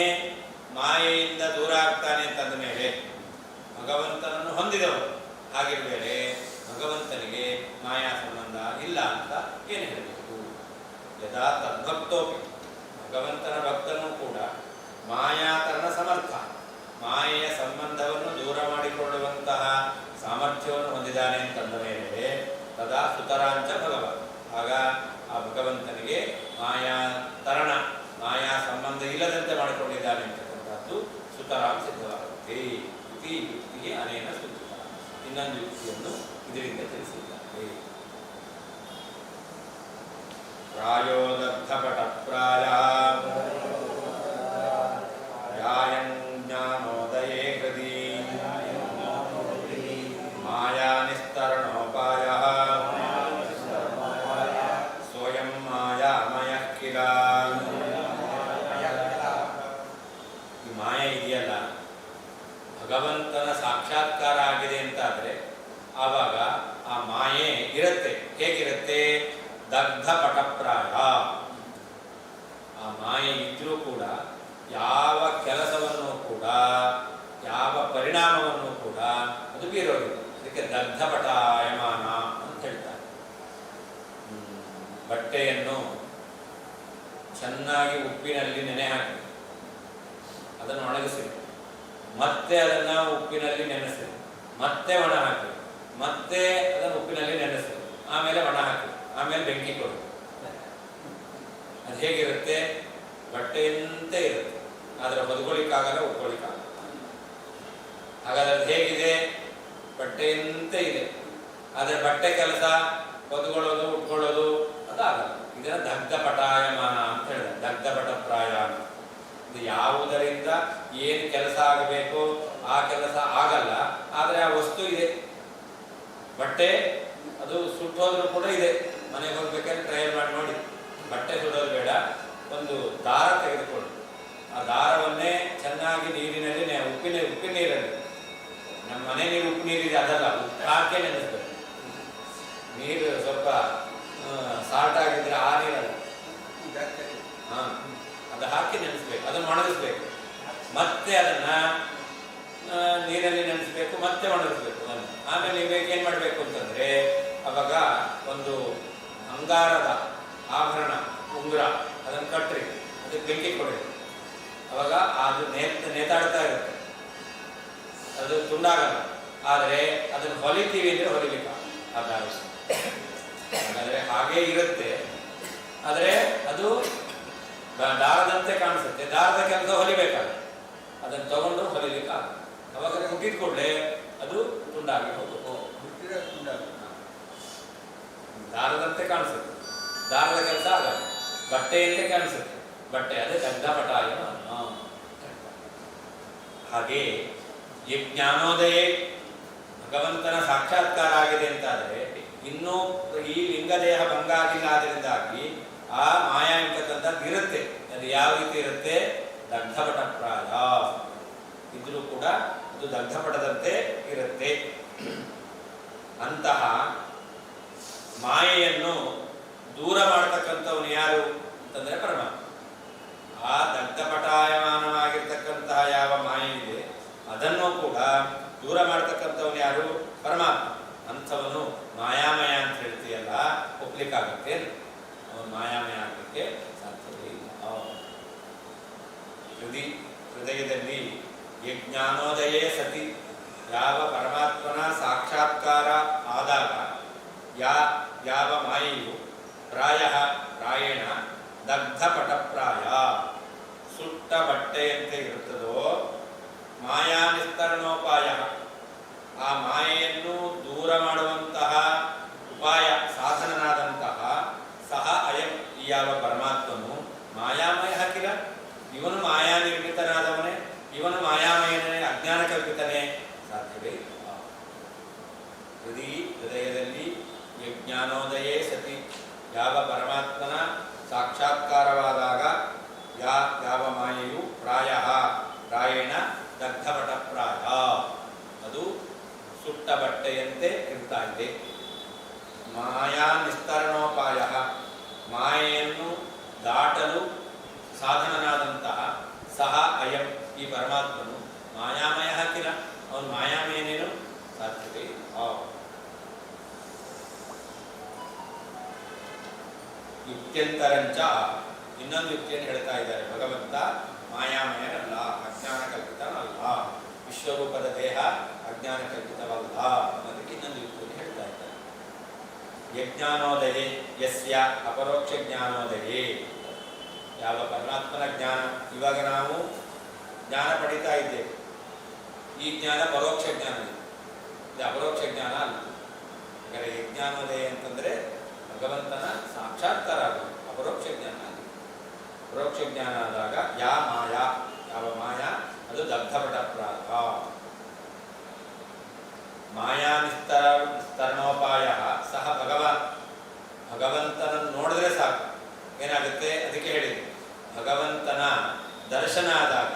ಮಾಯೆಯಿಂದ ದೂರ ಆಗ್ತಾನೆ ಅಂತಂದ ಮೇಲೆ ಭಗವಂತನನ್ನು ಹೊಂದಿದವನು. ಹಾಗಿರುವೇಳೆ ಭಗವಂತನಿಗೆ ಮಾಯಾ ಸಂಬಂಧ ಇಲ್ಲ ಅಂತ ಏನು ಹೇಳಬೇಕು? ಯದಾ ತದ್ಭಕ್ತೋಪಿ, ಭಗವಂತನ ಭಕ್ತನೂ ಕೂಡ ಮಾಯಾಕರಣ ಸಮರ್ಥ, ಮಾಯೆಯ ಸಂಬಂಧವನ್ನು ದೂರ ಮಾಡಿಕೊಳ್ಳುವಂತಹ ಸಾಮರ್ಥ್ಯವನ್ನು ಹೊಂದಿದ್ದಾನೆ ಅಂತಂದ ಮೇಲೆ ತದಾ ಸುತರಾಂಚ ಭಗವಾನ್, ಆಗ ಆ ಭಗವಂತನಿಗೆ ಮಾಯಾ ತರಣ, ಮಾಯಾ ಸಂಬಂಧ ಇಲ್ಲದಂತೆ ಮಾಡಿಕೊಂಡಿದ್ದಾನೆ ಅಂತಕ್ಕಂಥದ್ದು ಸುತರಾಂ ಸಿದ್ಧವಾಗುತ್ತೆ. ಯುಕ್ತಿ ಯುಕ್ತಿಗೆ ಅನೇನ ಸೂಚಿತ. ಇನ್ನೊಂದು ಯುಕ್ತಿಯನ್ನು ಇದರಿಂದ ತಿಳಿಸಿದ್ದಾರೆ. ಪ್ರಾಯೋದರ್ಥಪಟ ಪ್ರಾಯ ಜ್ಞಾನೋದಯೇ ಹೃದಿ ಮಾಯಾ ನಿಸ್ತರಣೋಪಾಯ ಸ್ವಯಂ ಮಾಯಾಮಯ ಕಿಲ. ಈ ಮಾಯ ಇದೆಯಲ್ಲ, ಭಗವಂತನ ಸಾಕ್ಷಾತ್ಕಾರ ಆಗಿದೆ ಅಂತಾದರೆ ಆವಾಗ ಆ ಮಾಯೆ ಇರುತ್ತೆ. ಹೇಗಿರುತ್ತೆ? ದಗ್ಧ ಪಟಪ್ರಾಯ. ಆ ಮಾಯೆ ಇದ್ರೂ ಕೂಡ ಯಾವ ಕೆಲಸವನ್ನು ಕೂಡ, ಯಾವ ಪರಿಣಾಮವನ್ನು ಕೂಡ ಅದು ಬೀರೋದಿಲ್ಲ. ಅದಕ್ಕೆ ದಗ್ಧ ಪಟಾಯಮಾನ ಅಂತ ಹೇಳ್ತಾರೆ. ಬಟ್ಟೆಯನ್ನು ಚೆನ್ನಾಗಿ ಉಪ್ಪಿನಲ್ಲಿ ನೆನೆ ಹಾಕಿ ಅದನ್ನು ಒಣಗಿಸಿ, ಮತ್ತೆ ಅದನ್ನು ಉಪ್ಪಿನಲ್ಲಿ ನೆನೆಸಿ, ಮತ್ತೆ ಒಣ ಹಾಕಿ, ಮತ್ತೆ ಅದನ್ನು ಉಪ್ಪಿನಲ್ಲಿ ನೆನೆಸಿ, ಆಮೇಲೆ ಒಣ ಹಾಕಿ, ಆಮೇಲೆ ಬೆಂಕಿ ಕೊಡು. ಅದು ಹೇಗಿರುತ್ತೆ? ಬಟ್ಟೆಯಂತೆ ಇರುತ್ತೆ, ಆದರೆ ಹೊದ್ಕೊಳಿಕ್ಕಾಗಲ್ಲ, ಉಟ್ಕೊಳಿಕ್ಕಾಗಲ್ಲ. ಹಾಗಾದ್ರೆ ಅದು ಹೇಗಿದೆ? ಬಟ್ಟೆಯಂತೆ ಇದೆ, ಆದರೆ ಬಟ್ಟೆ ಕೆಲಸ ಹೊದ್ಕೊಳ್ಳೋದು ಉಟ್ಕೊಳ್ಳೋದು ಅದು ಆಗಲ್ಲ. ಇದನ್ನ ದಗ್ಧ ಪಟಾಯಮಾನ ಅಂತ ಹೇಳಿದೆ, ದಗ್ಧ ಪಟಪ್ರಾಯ ಅಂತ. ಇದು ಯಾವುದರಿಂದ ಏನು ಕೆಲಸ ಆಗಬೇಕು ಆ ಕೆಲಸ ಆಗಲ್ಲ, ಆದರೆ ಆ ವಸ್ತು ಇದೆ. ಬಟ್ಟೆ ಅದು ಸುಟ್ಟೋದ್ರೂ ಕೂಡ ಇದೆ. ಮನೆಗೆ ಹೋಗ್ಬೇಕಾದ್ರೆ ಟ್ರಯಲ್ ಮಾಡಿ ನೋಡಿ. ಬಟ್ಟೆ ಸುಡೋದು ಬೇಡ, ಒಂದು ದಾರ ತೆಗೆದುಕೊಂಡು ಆ ದಾರವನ್ನೇ ಚೆನ್ನಾಗಿ ನೀರಿನಲ್ಲಿ ಉಪ್ಪಿನ ನೀರಲ್ಲಿ, ನಮ್ಮ ಮನೆ ನೀರು ಉಪ್ಪು ನೀರಿದೆ ಅದಲ್ಲ, ಉಪ್ಪು ಹಾಕಿ ನೆನೆಸ್ಬೇಕು. ನೀರು ಸ್ವಲ್ಪ ಸಾಲ್ಟ್ ಆಗಿದ್ರೆ ಆ ನೀರಲ್ಲ, ಅದು ಹಾಕಿ ನೆನೆಸ್ಬೇಕು, ಅದನ್ನು ಒಣಗಿಸ್ಬೇಕು, ಮತ್ತೆ ಅದನ್ನ ನೀರಲ್ಲಿ ನೆನೆಸ್ಬೇಕು, ಮತ್ತೆ ಒಣಗಿಸ್ಬೇಕು. ಆಮೇಲೆ ಇವಾಗ ಏನ್ ಮಾಡ್ಬೇಕು ಅಂತಂದ್ರೆ, ಅವಾಗ ಒಂದು ಅಂಗಾರದ ಆಭರಣ ಉಂಗುರ ಅದನ್ನು ಕಟ್ಟ್ರಿ, ಅದಕ್ಕೆ ಬೆಂಕಿ ಕೊಡ್ರಿ. ಅವಾಗ ಅದು ನೇತಾಡ್ತಾ ಇರುತ್ತೆ, ಅದು ತುಂಡಾಗಲ್ಲ. ಆದರೆ ಅದನ್ನು ಹೊಲಿತೀವಿ ಅಂದ್ರೆ ಹೊಲಿಲಿಕ್ಕ ಹಾಗಾದ್ರೆ ಹಾಗೇ ಇರುತ್ತೆ. ಆದರೆ ಅದು ದಾರದಂತೆ ಕಾಣಿಸುತ್ತೆ, ದಾರದ ಕೆಲಸ ಹೊಲಿಬೇಕಾಗುತ್ತೆ. ಅದನ್ನು ತಗೊಂಡು ಹೊಲಿಲಿಕ್ಕ ಅವಾಗ ಮುಗಿದ ಕೂಡಲೇ ಅದು ತುಂಡಾಗಿ ಹೋಗುತ್ತೆ. ದಾರದಂತೆ ಕಾಣಿಸುತ್ತೆ, ದಾರದ ಕೆಲಸ ಆಗಲ್ಲ. ಬಟ್ಟೆಯಂತೆ ಕಾಣಿಸುತ್ತೆ, ಬಟ್ಟೆ ಅದೇ ದಗ್ಧಪಟಾಯ. ಹಾಗೆ ಈ ಜ್ಞಾನೋದಯ ಭಗವಂತನ ಸಾಕ್ಷಾತ್ಕಾರ ಆಗಿದೆ ಅಂತಾದರೆ ಇನ್ನೂ ಈ ಲಿಂಗದೇಹ ಭಂಗ ಆಗಿಲ್ಲ. ಆದ್ದರಿಂದಾಗಿ ಆ ಮಾಯಾ ಎಂಬತಕ್ಕಂಥದ್ದು ಇರುತ್ತೆ. ಅದು ಯಾವ ರೀತಿ ಇರುತ್ತೆ? ದಗ್ಧಪಟಪ್ರಾಯ ಇದ್ರೂ ಕೂಡ ಅದು ದಗ್ಧಪಟದಂತೆ ಇರುತ್ತೆ. ಅಂತಹ ಮಾಯೆಯನ್ನು ದೂರ ಮಾಡತಕ್ಕಂಥವನು ಹೃದಯದಲ್ಲಿ ಯಜ್ಞಾನೋದಯೇ ಸತಿ ಯಾವ ಪರಮಾತ್ಮನ ಸಾಕ್ಷಾತ್ಕಾರ ಆದಾಗ ಯಾವ ಮಾಯೆಯು ಪ್ರಾಯೇಣ ದಗ್ಧಪಟಪ್ರಾಯ ಸುಟ್ಟ ಬಟ್ಟೆಯಂತೆ ಇರುತ್ತದೋ ಮಾಯಾ ನಿಸ್ತರಣೋಪಾಯ ಆ ಮಾಯೆಯನ್ನು ದೂರ ಮಾಡುವಂತಹ ಉಪಾಯ ಸಾಧನನಾದಂತಹ ಸಹ ಅಯಂ ಈ ಯಾವ ಪರಮಾತ್ಮನು ಮಾಯಾಮಯ ಹಾಕಿಲ್ಲ, ಇವನು ಮಾಯಾ ನಿರ್ಮಿತನಾದವನೇ, ಇವನು ಮಾಯಾಮಯನೇ, ಅಜ್ಞಾನ ಕಲ್ಪಿತನೇ, ಸಾಧ್ಯವೇ ಹೃದಯದಲ್ಲಿ ಯಜ್ಞಾನೋದಯೇ ಸತಿ ಯಾವ ಪರಮಾತ್ಮನ ಸಾಕ್ಷಾತ್ಕಾರವಾದಾಗ ಯಾವ ಮಾಯೆಯು ಪ್ರಾಯೇಣ ದಗ್ಧಪಟಪ್ರಾಯ ಅದು ಸುಟ್ಟ ಬಟ್ಟೆಯಂತೆ ಇರ್ತಾ ಇದೆ. ಮಾಯಾ ನಿಸ್ತರಣೋಪಾಯ ಮಾಯೆಯನ್ನು ದಾಟಲು ಸಾಧನನಾದಂತಹ ಸಹ ಅಯಂ ಈ ಪರಮಾತ್ಮನು ಮಾಯಾಮಯ ಹಾಕಿಲ್ಲ, ಅವನು ಮಾಯಾಮಯನೇನು ಸಾಧ್ಯತೆ ಯುಕ್ತ್ಯಂತರಂಚ ಇನ್ನೊಂದು ಯುಕ್ತಿಯನ್ನು ಹೇಳ್ತಾ ಇದ್ದಾರೆ. ಭಗವಂತ ಮಾಯಾಮಯನಲ್ಲ, ಅಜ್ಞಾನ ಕಲ್ಪಿತನಲ್ಲ, ವಿಶ್ವರೂಪದ ದೇಹ ಅಜ್ಞಾನ ಕಲ್ಪಿತವಲ್ಲ ಅನ್ನೋದಕ್ಕೆ ಇನ್ನೊಂದು ಯುಕ್ತಿಯನ್ನು ಹೇಳ್ತಾ ಇದ್ದಾರೆ. ಯಜ್ಞಾನೋದಯೇ ಯಸ್ಯ ಅಪರೋಕ್ಷ ಜ್ಞಾನೋದಯೇ ಯಾವ ಪರಮಾತ್ಮನ ಜ್ಞಾನ, ಇವಾಗ ನಾವು ಜ್ಞಾನ ಪಡಿತಾ ಇದ್ದೇವೆ, ಈ ಜ್ಞಾನ ಪರೋಕ್ಷ ಜ್ಞಾನ, ಇದು ಅಪರೋಕ್ಷ ಜ್ಞಾನ ಅಲ್ಲ. ಹಾಗಾದರೆ ಯಜ್ಞಾನೋದಯ ಅಂತಂದರೆ ಭಗವಂತನ ಸಾಕ್ಷಾತ್ಕಾರ ಆಗೋದು, ಅಪರೋಕ್ಷ ಜ್ಞಾನ ಅಲ್ಲ. ಪರೋಕ್ಷ ಜ್ಞಾನ ಆದಾಗ ಯಾವ ಮಾಯಾ ಅದು ದಗ್ಧಪಟಪ್ರಾಯ ಮಾಯಾ ನಿಸ್ತರಣೋಪಾಯ ಸಹ ಭಗವಂತನನ್ನು ನೋಡಿದ್ರೆ ಸಾಕು ಏನಾಗುತ್ತೆ, ಅದಕ್ಕೆ ಹೇಳಿದೆ ಭಗವಂತನ ದರ್ಶನ ಆದಾಗ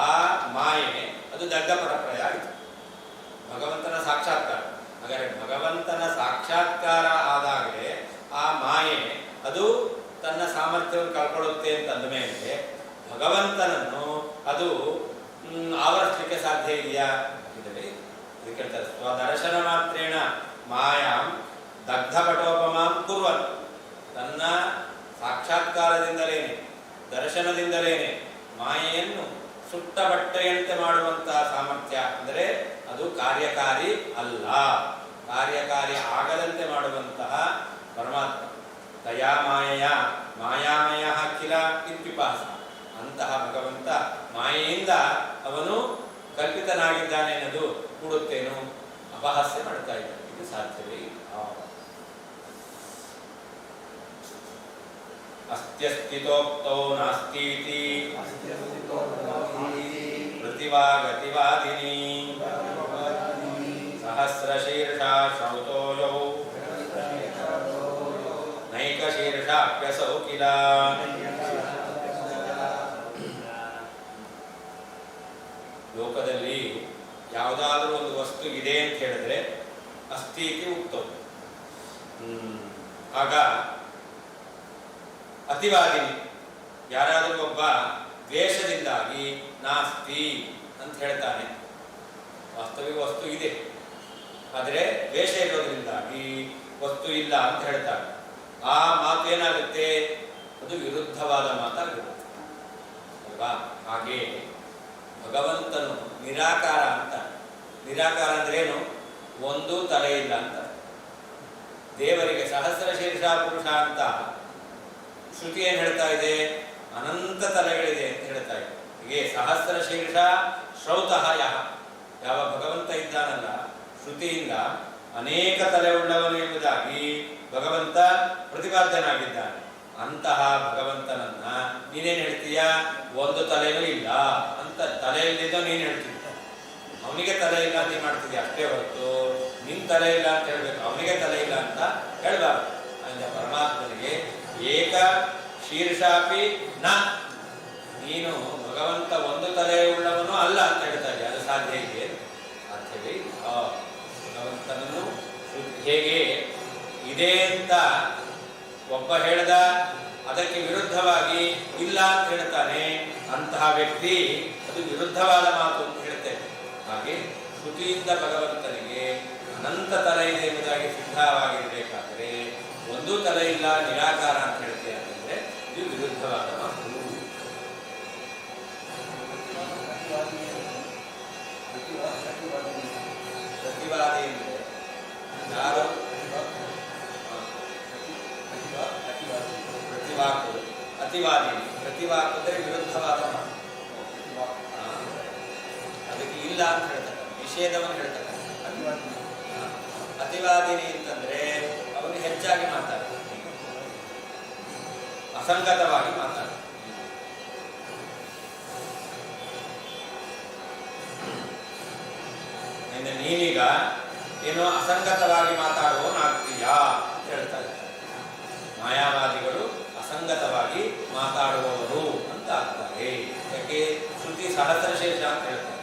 ಆ ಮಾಯೆ ಅದು ದಗ್ಧಪಟಪ್ರಾಯ ಆಯಿತು, ಭಗವಂತನ ಸಾಕ್ಷಾತ್ಕಾರ. ಹಾಗಾದರೆ ಭಗವಂತನ ಸಾಕ್ಷಾತ್ಕಾರ ಆದಾಗಲೇ ಆ ಮಾಯೆ ಅದು ತನ್ನ ಸಾಮರ್ಥ್ಯವನ್ನು ಕಳ್ಕೊಳ್ಳುತ್ತೆ ಅಂತಂದ ಮೇಲೆ ಭಗವಂತನನ್ನು ಅದು ಆವರಿಸಲಿಕ್ಕೆ ಸಾಧ್ಯ ಇದೆಯಾ? ಇದರಲ್ಲಿ ಇದಕ್ಕೆ ಹೇಳ್ತಾರೆ ಸ್ವದರ್ಶನ ಮಾತ್ರೇಣ ಮಾಯಾಂ ದಗ್ಧಪಟೋಪಮಾಂ ಕುರ್ವನ್. ತನ್ನ ಸಾಕ್ಷಾತ್ಕಾರದಿಂದಲೇನೆ ದರ್ಶನದಿಂದಲೇನೆ ಮಾಯೆಯನ್ನು ಸುಟ್ಟ ಬಟ್ಟೆಯಂತೆ ಮಾಡುವಂತಹ ಸಾಮರ್ಥ್ಯ ಅಂದರೆ ಅದು ಕಾರ್ಯಕಾರಿ ಅಲ್ಲ, ಕಾರ್ಯಕಾರಿ ಆಗದಂತೆ ಮಾಡುವಂತಹ ಪರಮಾತ್ಮ. ದಯಾ ಮಾಯಾಮಯ ಕಿಲ ಇತ್ಯುಪಾಸ ಅಂತಹ ಭಗವಂತ ಮಾಯೆಯಿಂದ ಅವನು ಕಲ್ಪಿತನಾಗಿದ್ದಾನೆ ಅನ್ನೋದು ಕೂಡುತ್ತೇನು, ಅಪಹಾಸ್ಯ ಮಾಡ್ತಾ ಇದ್ದಾನೆ. ಇದು ಸಾಧ್ಯವೇ ಇಲ್ಲ. ಅಸ್ತ್ಯಸ್ಥಿತೋಕ್ತೋ ನಾಸ್ತೀತಿ ಪ್ರತಿವಾಗತಿವಾದಿನಿ ಸಹಸ್ರಶೀರ್ಷ ಶ್ರೌತೋ ಯೌ ನೈಕಶೀರ್ಷಾಪ್ಯಸೌ ಕಿಲ. ಲೋಕದಲ್ಲಿ ಯಾವುದಾದ್ರೂ ಒಂದು ವಸ್ತು ಇದೆ ಅಂತ ಹೇಳಿದ್ರೆ ಅಸ್ತೀತಿ ಉಕ್ತವು. ಆಗ ಅತಿವಾದಿನಿ ಯಾರಾದರೂ ಒಬ್ಬ ದ್ವೇಷದಿಂದಾಗಿ ನಾಸ್ತಿ ಅಂತ ಹೇಳ್ತಾನೆ, ವಾಸ್ತವಿಕ ವಸ್ತು ಇದೆ ಆದರೆ ದ್ವೇಷ ಇರೋದ್ರಿಂದಾಗಿ ವಸ್ತು ಇಲ್ಲ ಅಂತ ಹೇಳ್ತಾನೆ. ಆ ಮಾತು ಏನಾಗುತ್ತೆ, ಅದು ವಿರುದ್ಧವಾದ ಮಾತಾಗಿರುತ್ತೆ ಅಲ್ವಾ? ಹಾಗೆ ಭಗವಂತನು ನಿರಾಕಾರ ಅಂತ. ನಿರಾಕಾರ ಅಂದ್ರೆ ಏನು? ಒಂದು ತಲೆ ಇಲ್ಲ ಅಂತ. ದೇವರಿಗೆ ಸಹಸ್ರ ಶೀರ್ಷ ಪುರುಷ ಅಂತ ಶ್ರುತಿ ಏನು ಹೇಳ್ತಾ ಇದೆ? ಅನಂತ ತಲೆಗಳಿದೆ ಅಂತ ಹೇಳ್ತಾ ಇದೆ. ಹೀಗೆ ಸಹಸ್ರ ಶೀರ್ಷ ಶ್ರೌತಃ ಯಾವ ಭಗವಂತ ಇದ್ದಾನಲ್ಲ, ಶ್ರುತಿಯಿಂದ ಅನೇಕ ತಲೆ ಉಳ್ಳವನು ಎಂಬುದಾಗಿ ಭಗವಂತ ಪ್ರತಿಪಾದ್ಯನಾಗಿದ್ದಾನೆ. ಅಂತಹ ಭಗವಂತನನ್ನ ನೀನೇನು ಹೇಳ್ತೀಯ? ಒಂದು ತಲೆನೂ ಇಲ್ಲ ಅಂತ. ತಲೆ ಇಲ್ಲದಿದ್ದ ನೀನು ಹೇಳ್ತೀಯ, ಅವನಿಗೆ ತಲೆ ಇಲ್ಲ ಅಂತ ನೀನು ಮಾಡ್ತಿದ್ಯಾ ಅಷ್ಟೇ ಹೊರತು ನಿನ್ ತಲೆ ಇಲ್ಲ ಅಂತ ಹೇಳ್ಬೇಕು, ಅವನಿಗೆ ತಲೆ ಇಲ್ಲ ಅಂತ ಹೇಳ್ಬಾರ್ದು. ಅಂದ್ರೆ ಪರಮಾತ್ಮನಿಗೆ ಏಕ ಶೀರ್ಷಾಪಿ ನ, ನೀನು ಭಗವಂತ ಒಂದು ತಲೆ ಉಳ್ಳವನು ಅಲ್ಲ ಅಂತ ಹೇಳ್ತಾ ಇದೆಯಾ? ಅದು ಸಾಧ್ಯ ಇದೆ? ಸಾಧ್ಯವೇ ಇಲ್ಲ. ಭಗವಂತನನ್ನು ಹೇಗೆ ಇದೆ ಅಂತ ಒಬ್ಬ ಹೇಳ್ದ, ಅದಕ್ಕೆ ವಿರುದ್ಧವಾಗಿ ಇಲ್ಲ ಅಂತ ಹೇಳ್ತಾನೆ, ಅಂತಹ ವ್ಯಕ್ತಿ ಅದು ವಿರುದ್ಧವಾದ ಮಾತು ಅಂತ ಹೇಳ್ತೇವೆ. ಹಾಗೆ ಶ್ರುತಿಯಿಂದ ಭಗವಂತನಿಗೆ ಅನಂತ ತಲೆ ಇದೆ ಎಂಬುದಾಗಿ ಸಿದ್ಧವಾಗಿರಬೇಕಾದರೆ ಒಂದೂ ತಲೆ ಇಲ್ಲ ನಿರಾಕಾರ ಅಂತ ಹೇಳ್ತೇವೆ ಅಂತಂದ್ರೆ ಇದು ವಿರುದ್ಧವಾದ ಮಾತು. ಅತಿವಾದಿನಿ. ಪ್ರತಿವಾಕ್ ಅಂದರೆ ವಿರುದ್ಧವಾದ ಮಾತು. ಅದಕ್ಕೆ ಇಲ್ಲ ಅಂತ ಹೇಳ್ತಾರೆ, ನಿಷೇಧವನ್ನು ಹೇಳ್ತಾರೆ. ಅತಿವಾದಿನಿ ಅಂತಂದ್ರೆ ಅವನು ಹೆಚ್ಚಾಗಿ ಮಾತಾಡ್ತಾನೆ, ಅಸಂಗತವಾಗಿ ಮಾತಾಡ್ತಾನೆ. ನೀನೀಗ ಏನೋ ಅಸಂಗತವಾಗಿ ಮಾತಾಡುವವನಾಗ್ತೀಯಾ ಅಂತ ಹೇಳ್ತಾ ಇದ್ದಾರೆ. ಮಾಯಾವಾದಿಗಳು ಅಸಂಗತವಾಗಿ ಮಾತಾಡುವವರು ಅಂತ ಆಗ್ತಾರೆ. ಯಾಕೆ? ಶ್ರುತಿ ಸಹಸ್ರಶೇಷ ಅಂತ ಹೇಳ್ತಾರೆ,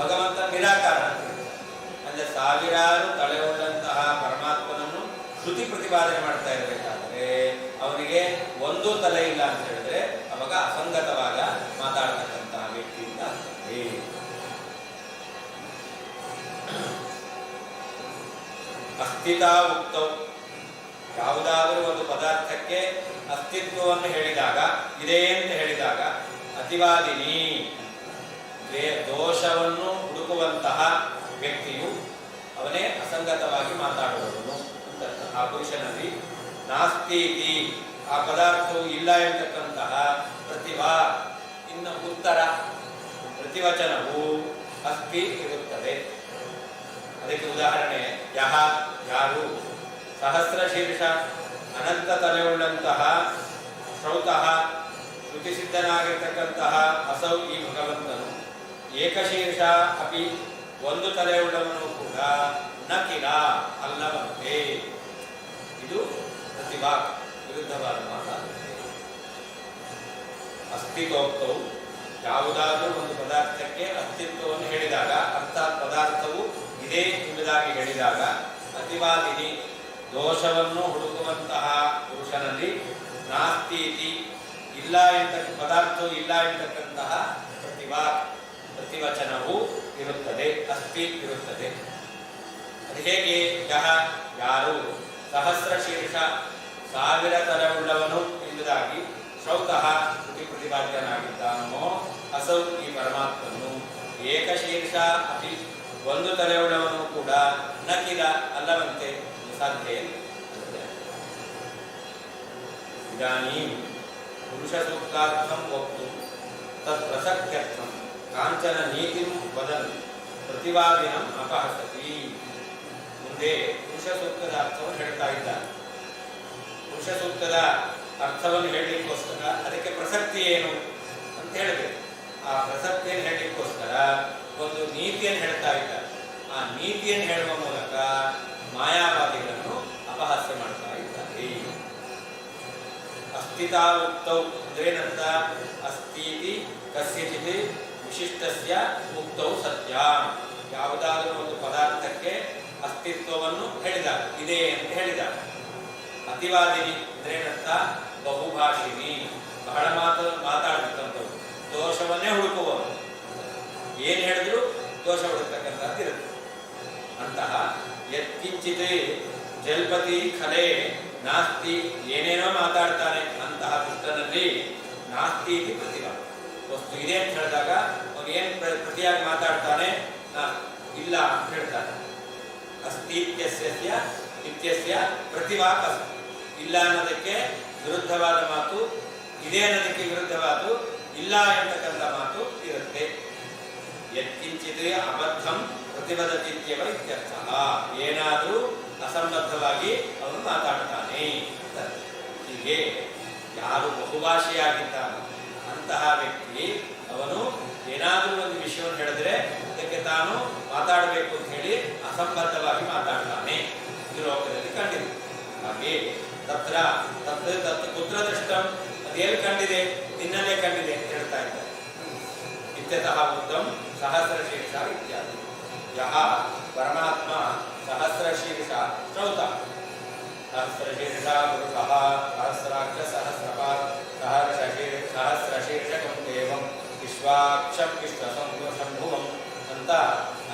ಭಗವಂತ ನಿರಾಕಾರ ಅಂತ ಹೇಳ್ತಾರೆ. ಅಂದ್ರೆ ಸಾವಿರಾರು ತಲೆಯುಳ್ಳಂತಹ ಪರಮಾತ್ಮನನ್ನು ಶ್ರುತಿ ಪ್ರತಿಪಾದನೆ ಮಾಡ್ತಾ ಇರಬೇಕಾದ್ರೆ ಅವನಿಗೆ ಒಂದು ತಲೆ ಇಲ್ಲ ಅಂತ ಹೇಳಿದ್ರೆ ಅವಾಗ ಅಸಂಗತವಾಗ ಮಾತಾಡ್ತಕ್ಕಂತಹ ವ್ಯಕ್ತಿ ಅಂತ ಆಗ್ತದೆ. ಅಸ್ಥಿತಾ ಉಕ್ತೌ, ಯಾವುದಾದರೂ ಒಂದು ಪದಾರ್ಥಕ್ಕೆ ಅಸ್ತಿತ್ವವನ್ನು ಹೇಳಿದಾಗ, ಇದೆ ಅಂತ ಹೇಳಿದಾಗ ಅತಿವಾದಿನಿ, ದೋಷವನ್ನು ಹುಡುಕುವಂತಹ ವ್ಯಕ್ತಿಯು ಅವನೇ ಅಸಂಗತವಾಗಿ ಮಾತಾಡುವವನು ಅಂತ. ಆ ಪುರುಷನಲ್ಲಿ ನಾಸ್ತೀತಿ, ಆ ಪದಾರ್ಥವು ಇಲ್ಲ ಎಂತಕ್ಕಂತಹ ಪ್ರತಿಭಾ, ಇನ್ನು ಉತ್ತರ ಪ್ರತಿವಚನವು ಅಸ್ತಿ ಇರುತ್ತದೆ. ಅದಕ್ಕೆ ಉದಾಹರಣೆ ಯಹ, ಯಾರು, ಸಹಸ್ರ ಶೀರ್ಷ, ಅನಂತ ತಲೆಯುಳ್ಳಂತಹ, ಶ್ರೌತಃ, ಶ್ರುತಿಸಿದ್ಧನಾಗಿರ್ತಕ್ಕಂತಹ ಅಸೌ, ಈ ಭಗವಂತನು, ಏಕಶೀರ್ಷ ಅಪಿ, ಒಂದು ತಲೆಯುಳ್ಳವನು ಕೂಡ, ನ ಕಿಲ, ಅಲ್ಲವಂತೆ. ಇದು ಪ್ರತಿಭಾ, ವಿರುದ್ಧವಾದ ಮಾತಾಡುತ್ತೆ. ಅಸ್ತಿತ್ವವು, ಯಾವುದಾದರೂ ಒಂದು ಪದಾರ್ಥಕ್ಕೆ ಅಸ್ತಿತ್ವವನ್ನು ಹೇಳಿದಾಗ, ಅರ್ಥಾತ್ ಪದಾರ್ಥವು ಇದೇ ಎಂಬುದಾಗಿ ಹೇಳಿದಾಗ ಅತಿವಾದಿನಿ, ದೋಷವನ್ನು ಹುಡುಕುವಂತಹ ಪುರುಷನಲ್ಲಿ ನಾಸ್ತೀತಿ, ಇಲ್ಲ ಪದಾರ್ಥವು ಇಲ್ಲ ಎಂತಕ್ಕಂತಹ ಪ್ರತಿವಚನವು ಇರುತ್ತದೆ, ಅಸ್ತಿ ಇರುತ್ತದೆ. ಅದು ಹೇಗೆ? ಯಹ, ಯಾರು, ಸಹಸ್ರ ಶೀರ್ಷ, ಸಾವಿರ ತಲೆಯುಳ್ಳವನು ಎಂಬುದಾಗಿ ಶ್ರೌತಃ, ಶ್ರುತಿ ಪ್ರತಿಪಾದ್ಯನಾಗಿದ್ದಾನೋ, ಅಸೌ, ಈ ಪರಮಾತ್ಮನು, ಏಕಶೀರ್ಷ ಅಪಿ, ಒಂದು ತಲೆಯುಳ್ಳವನು ಕೂಡ, ನ ಕಿಲ, ಅಲ್ಲವಂತೆ, ಸಾಧ್ಯ. ಇದಾನೀಂ ಪುರುಷ ಸೂಕ್ತಾರ್ಥಂ ವಕ್ತು ತತ್ ಪ್ರಸಕ್ತ್ಯರ್ಥಂ ಕಾಂಚನ ನೀತಿಂ ವದನ್ ಪ್ರತಿವಾದಿನಂ ಅಪಹಸತಿ. ಮುಂದೆ ಪುರುಷ ಸೂಕ್ತದ ಅರ್ಥವನ್ನು ಹೇಳ್ತಾ ಇದ್ದಾರೆ. ಪುರುಷ ಸೂಕ್ತದ ಅರ್ಥವನ್ನು ಹೇಳಲಿಕ್ಕೋಸ್ಕರ ಅದಕ್ಕೆ ಪ್ರಸಕ್ತಿ ಏನು ಅಂತ ಹೇಳಬೇಕು. ಆ ಪ್ರಸಕ್ತಿಯನ್ನು ಹೇಳಲಿಕ್ಕೋಸ್ಕರ ಒಂದು ನೀತಿಯನ್ನು ಹೇಳ್ತಾ ಇದ್ದಾರೆ. ಆ ನೀತಿಯನ್ನು ಹೇಳುವ ಮೂಲಕ ಮಾಯಾವಾದಿಗಳನ್ನು ಅಪಹಾಸ್ಯ ಮಾಡ್ತಾ ಇದ್ದಾರೆ. ಅಸ್ಥಿತಾ ಉಕ್ತೌ ಅಂದ್ರೇನಂತ? ಅಸ್ಥಿತಿ ಕಸ್ಯಚಿತ್ ವಿಶಿಷ್ಟಸ್ಯ ಉಕ್ತೌ ಸತ್ಯ. ಯಾವುದಾದರೂ ಒಂದು ಪದಾರ್ಥಕ್ಕೆ ಅಸ್ತಿತ್ವವನ್ನು ಹೇಳಿದಾಗ, ಇದೆ ಅಂತ ಹೇಳಿದಾಗ. ಅತಿವಾದಿನಿ ಅಂದ್ರೇನಂತ? ಬಹುಭಾಷಿನಿ, ಬಹಳ ಮಾತಾಡ್ತಕ್ಕಂಥವ್ರು, ದೋಷವನ್ನೇ ಹುಡುಕುವವರು. ಏನು ಹೇಳಿದ್ರು ದೋಷ ಹುಡುಕ್ತಕ್ಕಂಥದ್ದು ಇರುತ್ತೆ. ಅಂತಹ ಯತ್ಕಿಂಚಿತ್ ಜಲ್ಪತಿ ಖಲೆ ನಾಸ್ತಿ, ಏನೇನೋ ಮಾತಾಡ್ತಾನೆ ಅಂತಹ ದುಷ್ಟನಲ್ಲಿ ನಾಸ್ತಿ ಇದು ಪ್ರತಿಭಾ. ವಸ್ತು ಇದೆ ಅಂತ ಹೇಳಿದಾಗ ಅವನು ಏನು ಪ್ರತಿಯಾಗಿ ಮಾತಾಡ್ತಾನೆ? ಇಲ್ಲ ಅಂತ ಹೇಳ್ತಾನೆ. ಅಸ್ತಿ ಇತ್ಯಸ್ಯ ಪ್ರತಿಭಾ ಅಸ್ತಿ. ಇಲ್ಲ ಅನ್ನೋದಕ್ಕೆ ವಿರುದ್ಧವಾದ ಮಾತು, ಇದೆ ಅನ್ನೋದಕ್ಕೆ ವಿರುದ್ಧವಾದ ಇಲ್ಲ ಎಂತಕ್ಕಂಥ ಮಾತು ಇರುತ್ತೆ. ಯತ್ಕಿಂಚಿತ್ ಅಬದ್ಧಂ ಪ್ರತಿಬದ್ಧತಿತ್ಯವ ಇತ್ಯರ್ಥ. ಏನಾದರೂ ಅಸಂಬದ್ಧವಾಗಿ ಅವನು ಮಾತಾಡ್ತಾನೆ. ಹೀಗೆ ಯಾರು ಬಹುಭಾಷೆಯಾಗಿದ್ದಾನೆ ಅಂತಹ ವ್ಯಕ್ತಿ ಅವನು ಏನಾದರೂ ಒಂದು ವಿಷಯವನ್ನು ಹೇಳಿದ್ರೆ ಅದಕ್ಕೆ ತಾನು ಮಾತಾಡಬೇಕು ಅಂತ ಹೇಳಿ ಅಸಂಬದ್ಧವಾಗಿ ಮಾತಾಡ್ತಾನೆ. ಇದು ಲೋಕದಲ್ಲಿ ಕಂಡಿದೆ. ಹಾಗೆ ತತ್ರ ತತ್ ಕುತ್ರ ದೃಷ್ಟಂ, ಅದೇನು ಕಂಡಿದೆ? ನಿನ್ನಲ್ಲೇ ಕಂಡಿದೆ ಅಂತ ಹೇಳ್ತಾ ಇದ್ದಾರೆ. ಇತ್ಯತಃ ಉತ್ತಮ ಸಹಸ್ರ ಶೀರ್ಷ ಇತ್ಯಾದಿ. ಯಹ ಪರಮಾತ್ಮ ಸಹಸ್ರ ಶೀರ್ಷ ಶ್ರೌತ, ಸಹಸ್ರ ಶೀರ್ಷ ಪುರುಷಃ, ಸಹಸ್ರಾಕ್ಷ ಸಹಸ್ರಪಾತ್, ಸಹಸ್ರ ಶೀರ್ಷಕಂ ದೇವಂ ವಿಶ್ವಾಕ್ಷಂ ವಿಶ್ವಸಂಭುವಂ ಅಂತ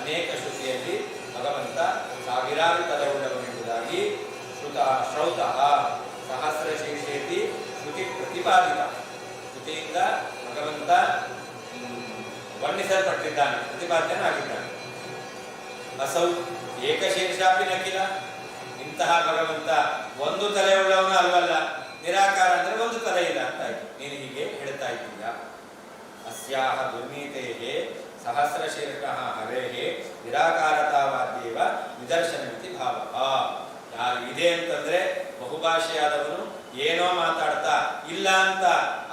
ಅನೇಕ ಶ್ರುತಿಯಲ್ಲಿ ಭಗವಂತ ಸಾವಿರಾರು ತಲೆಯುಳ್ಳವನೆಂಬುದಾಗಿ ಶ್ರೌತಃ ಸಹಸ್ರ ಶೀರ್ಷೇತಿ ಶ್ರುತಿ ಪ್ರತಿಪಾದಿತ. ಶ್ರುತಿಯಿಂದ ಭಗವಂತ ವರ್ಣಿಸಲ್ಪಟ್ಟಿದ್ದಾನೆ, ಪ್ರತಿಪಾದ್ಯನಾಗಿದ್ದಾನೆ. ಅಸೌ ಏಕಶೀರ್ಷಾಪಿ ನಕಿಲ, ಇಂತಹ ಭಗವಂತ ಒಂದು ತಲೆಯುಳ್ಳವನು ಅಲ್ವಲ್ಲ. ನಿರಾಕಾರ ಅಂದ್ರೆ ಒಂದು ತಲೆ ಇಲ್ಲ ಅಂತ ಆಯ್ತು. ಇದ್ದೀಯಾ? ಅಸ್ಯಾಹ ದುರ್ನೀತೇಃ ಸಹಸ್ರಶೀರ್ಷಃ ಹರೇಃ ನಿರಾಕಾರತಾವಾದ್ಯೇವ ನಿದರ್ಶನಮಿತಿ ಭಾವಃ. ಯಾರು ಇದೆ ಅಂತಂದ್ರೆ ಬಹುಭಾಷೆಯಾದವನು ಏನೋ ಮಾತಾಡ್ತಾ ಇಲ್ಲ ಅಂತ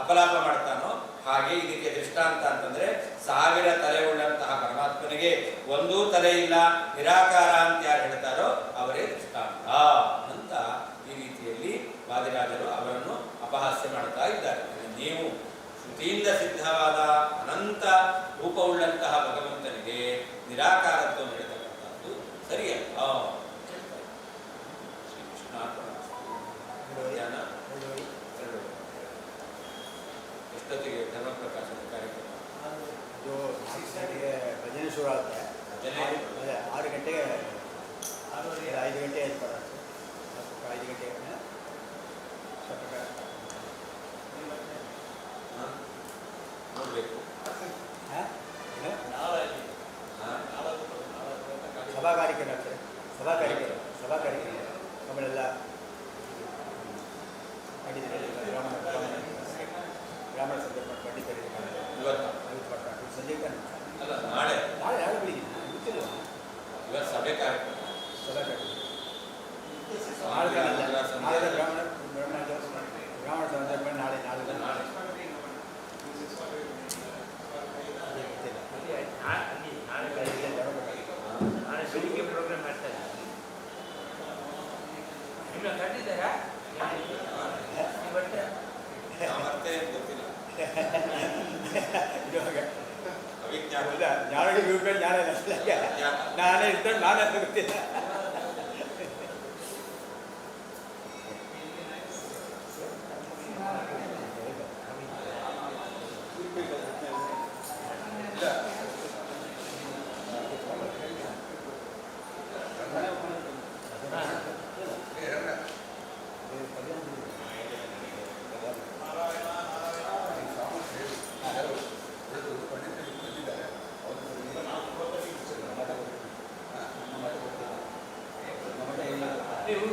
ಅಪಲಾಪ ಮಾಡ್ತಾನೋ ಹಾಗೆ ಇದಕ್ಕೆ ದೃಷ್ಟಾಂತ ಅಂತಂದ್ರೆ 1000 ತಲೆ ಉಳ್ಳಂತಹ ಪರಮಾತ್ಮನಿಗೆ ಒಂದೂ ತಲೆ ಇಲ್ಲ, ನಿರಾಕಾರ ಅಂತ ಯಾರು ಹೇಳ್ತಾರೋ ಅವರೇ ದೃಷ್ಟಾಂತ ಅಂತ ಈ ರೀತಿಯಲ್ಲಿ ವಾದಿರಾಜರು ಅವರನ್ನು ಅಪಹಾಸ್ಯ ಮಾಡ್ತಾ ಇದ್ದಾರೆ. ನೀವು ಶ್ರುತಿಯಿಂದ ಸಿದ್ಧವಾದ ಅನಂತ ರೂಪವುಳ್ಳಂತಹ ಭಗವಂತನಿಗೆ ನಿರಾಕಾರತ್ವವನ್ನು ಹೇಳ್ತಕ್ಕಂಥದ್ದು ಸರಿಯಲ್ಲ. ಶ್ರೀಕೃಷ್ಣ ಧ್ಯಾನ 2. ಎಷ್ಟೊತ್ತಿಗೆ ಧರ್ಮಪ್ರಕಾಶದ ಕಾರ್ಯಕ್ರಮ? ಅದು 4 ಗಂಟೆಗೆ ಭಜನೆ ಶುರು ಆಗುತ್ತೆ. ಭಜನೆ? ಅದೇ 6 ಗಂಟೆಗೆ 5 ಗಂಟೆ ಆಯ್ತು. 5 ಗಂಟೆಗೆ ನೋಡ್ಬೇಕು. ಸಭಾ ಕಾರ್ಯಕ್ರಮ ಆಗ್ತದೆ. ಸಭಾ ಕಾರ್ಯಕ್ರಮ ನಮ್ಮಳೆಲ್ಲ ಪಂಡಿತರಲ್ಲಿ ಬ್ರಾಹ್ಮಣ ಸಂದರ್ಭ ಪಂಡಿತರಿಗೆ ಇವತ್ತು ಸಂಜೆ ಅಲ್ಲ, ನಾಳೆ ನಾಳೆ ಬೆಳಿಗ್ಗೆ ಗೊತ್ತಿಲ್ಲ. ಇವತ್ತು ಸಭೆ ಕಾರ್ಯಕ್ರಮ. ಸಭಾ ಕಾರ್ಯಕ್ರಮ ನಾಳೆ ಬ್ರಾಹ್ಮಣ ಸಂದರ್ಭ ನಾಳೆ ನಾಳೆ ಬೆಳಿಗ್ಗೆ ಪ್ರೋಗ್ರಾಮ್ ಮಾಡ್ತಾರೆ. ಇನ್ನು ಕಟ್ಟಿದ್ದಾರಾ ಬಟ್ಟೆ? ಸಾಮರ್ಥ್ಯ ಏನು ಗೊತ್ತಿಲ್ಲ. ಅವಿಜ್ಞಾನ ನಾಳೆ ನಾನೇ ಇರ್ತಾರೆ, ನಾನೇ ಗೊತ್ತಿಲ್ಲ. ಏನು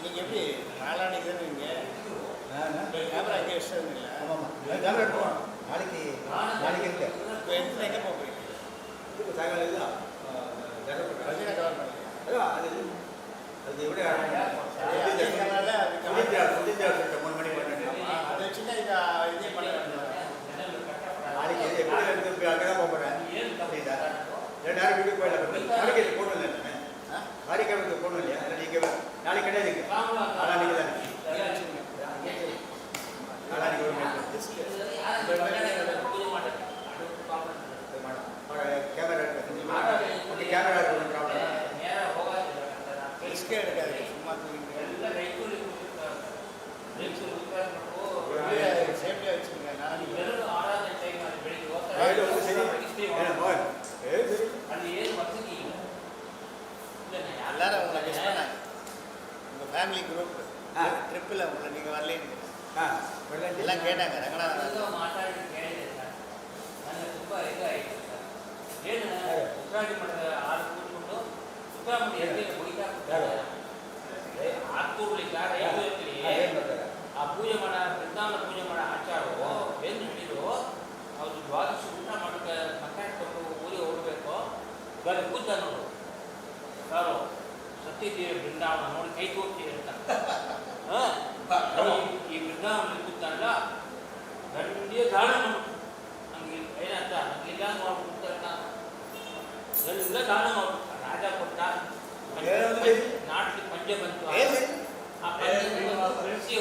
நீங்கள் எப்படி நாளானிக்கு தானே நீங்கள் கேமரா எங்கே வச்சது இல்லை நாளைக்கு இருக்கு இப்போ எடுத்து எங்கே போகிறீங்க இதுக்கு சாயங்காலம் இதுதான் ரஜினா கவர் பண்ணி அது எப்படி மூணு மணி அதை வச்சுன்னா இதை இதே பண்ண நாளைக்கு எப்படி எடுத்து அங்கே தான் போகிறேன் புரியுதா 2 நேரம் வீட்டுக்கு போயிடலாம் நாளைக்கு இது போடணும் இல்லை காரிக்காவுக்கு போடணும் இல்லையா இல்லை நீங்கள் நாளைக்கு கிடையாது நாளைக்கு தான் நாளைக்கு ஒரு கேமரா இருக்கு கேமரா இருக்கு ப்ராப்ளம் ரிஸ்கே எடுக்காது சும்மா தூங்கிட்டு சேஃப்டியாக வச்சுருங்க நாளைக்கு எல்லாரும் உங்களை மிஸ் பண்ணாங்க உங்கள் ஃபேமிலி குரூப் ட்ரிப்பில் உங்களை நீங்கள் வரலேன்னு எல்லாம் கேட்டாங்க ரங்கநாதன் ಏನು ಉತ್ತರಾದಿ ಮಠದ 6 ಕೂತ್ಕೊಂಡು ಸುಬ್ರಹ್ಮಣ್ಯ ಎಲ್ಲಿಗೆ ಹೋಯ್ತಾ ಆತ್ಮೂರ್ಲಿಕ್ಕೆ ರೈತ ಇರ್ತೀರಿ ಆ ಪೂಜೆ ಮಾಡ ಬೃಂದಾವನ ಪೂಜೆ ಮಾಡೋ ಆಚಾರವು ಏನು ಹೇಳಿದ್ರು ಅವ್ರು ದ್ವಾದಶ ಊಟ ಮಾಡಕ್ಕೆ ಮಕ್ಕಳು ಊರಿಗೆ ಹೋಗ್ಬೇಕು ಇವಾಗ ಕೂತ ನೋಡು ಸಾರು ಸತ್ಯದೇವಿ ಬೃಂದಾವನ ನೋಡಿ ಕೈ ತೋರ್ತೀವಿ ಅಂತ ಈ ಬೃಂದಾವನ ಕೂತಾನಲ್ಲ ಗಂಡಿಯ ದಾನ ನಮ್ಗೆ ಏನಂತ ನಮ್ಗೆಲ್ಲ ಮಾಡ್ಬಿಡ್ತಾರೆ ಎಲ್ಲ ದಾನ ಮಾಡ್ಬಿಡ್ತಾರೆ ರಾಜ ಕೊಟ್ಟ ನಾಟ್ಲಿ ಪಂಚ ಬಂತು ಆ ಪಂಚ ಬೆಳೆಸಿ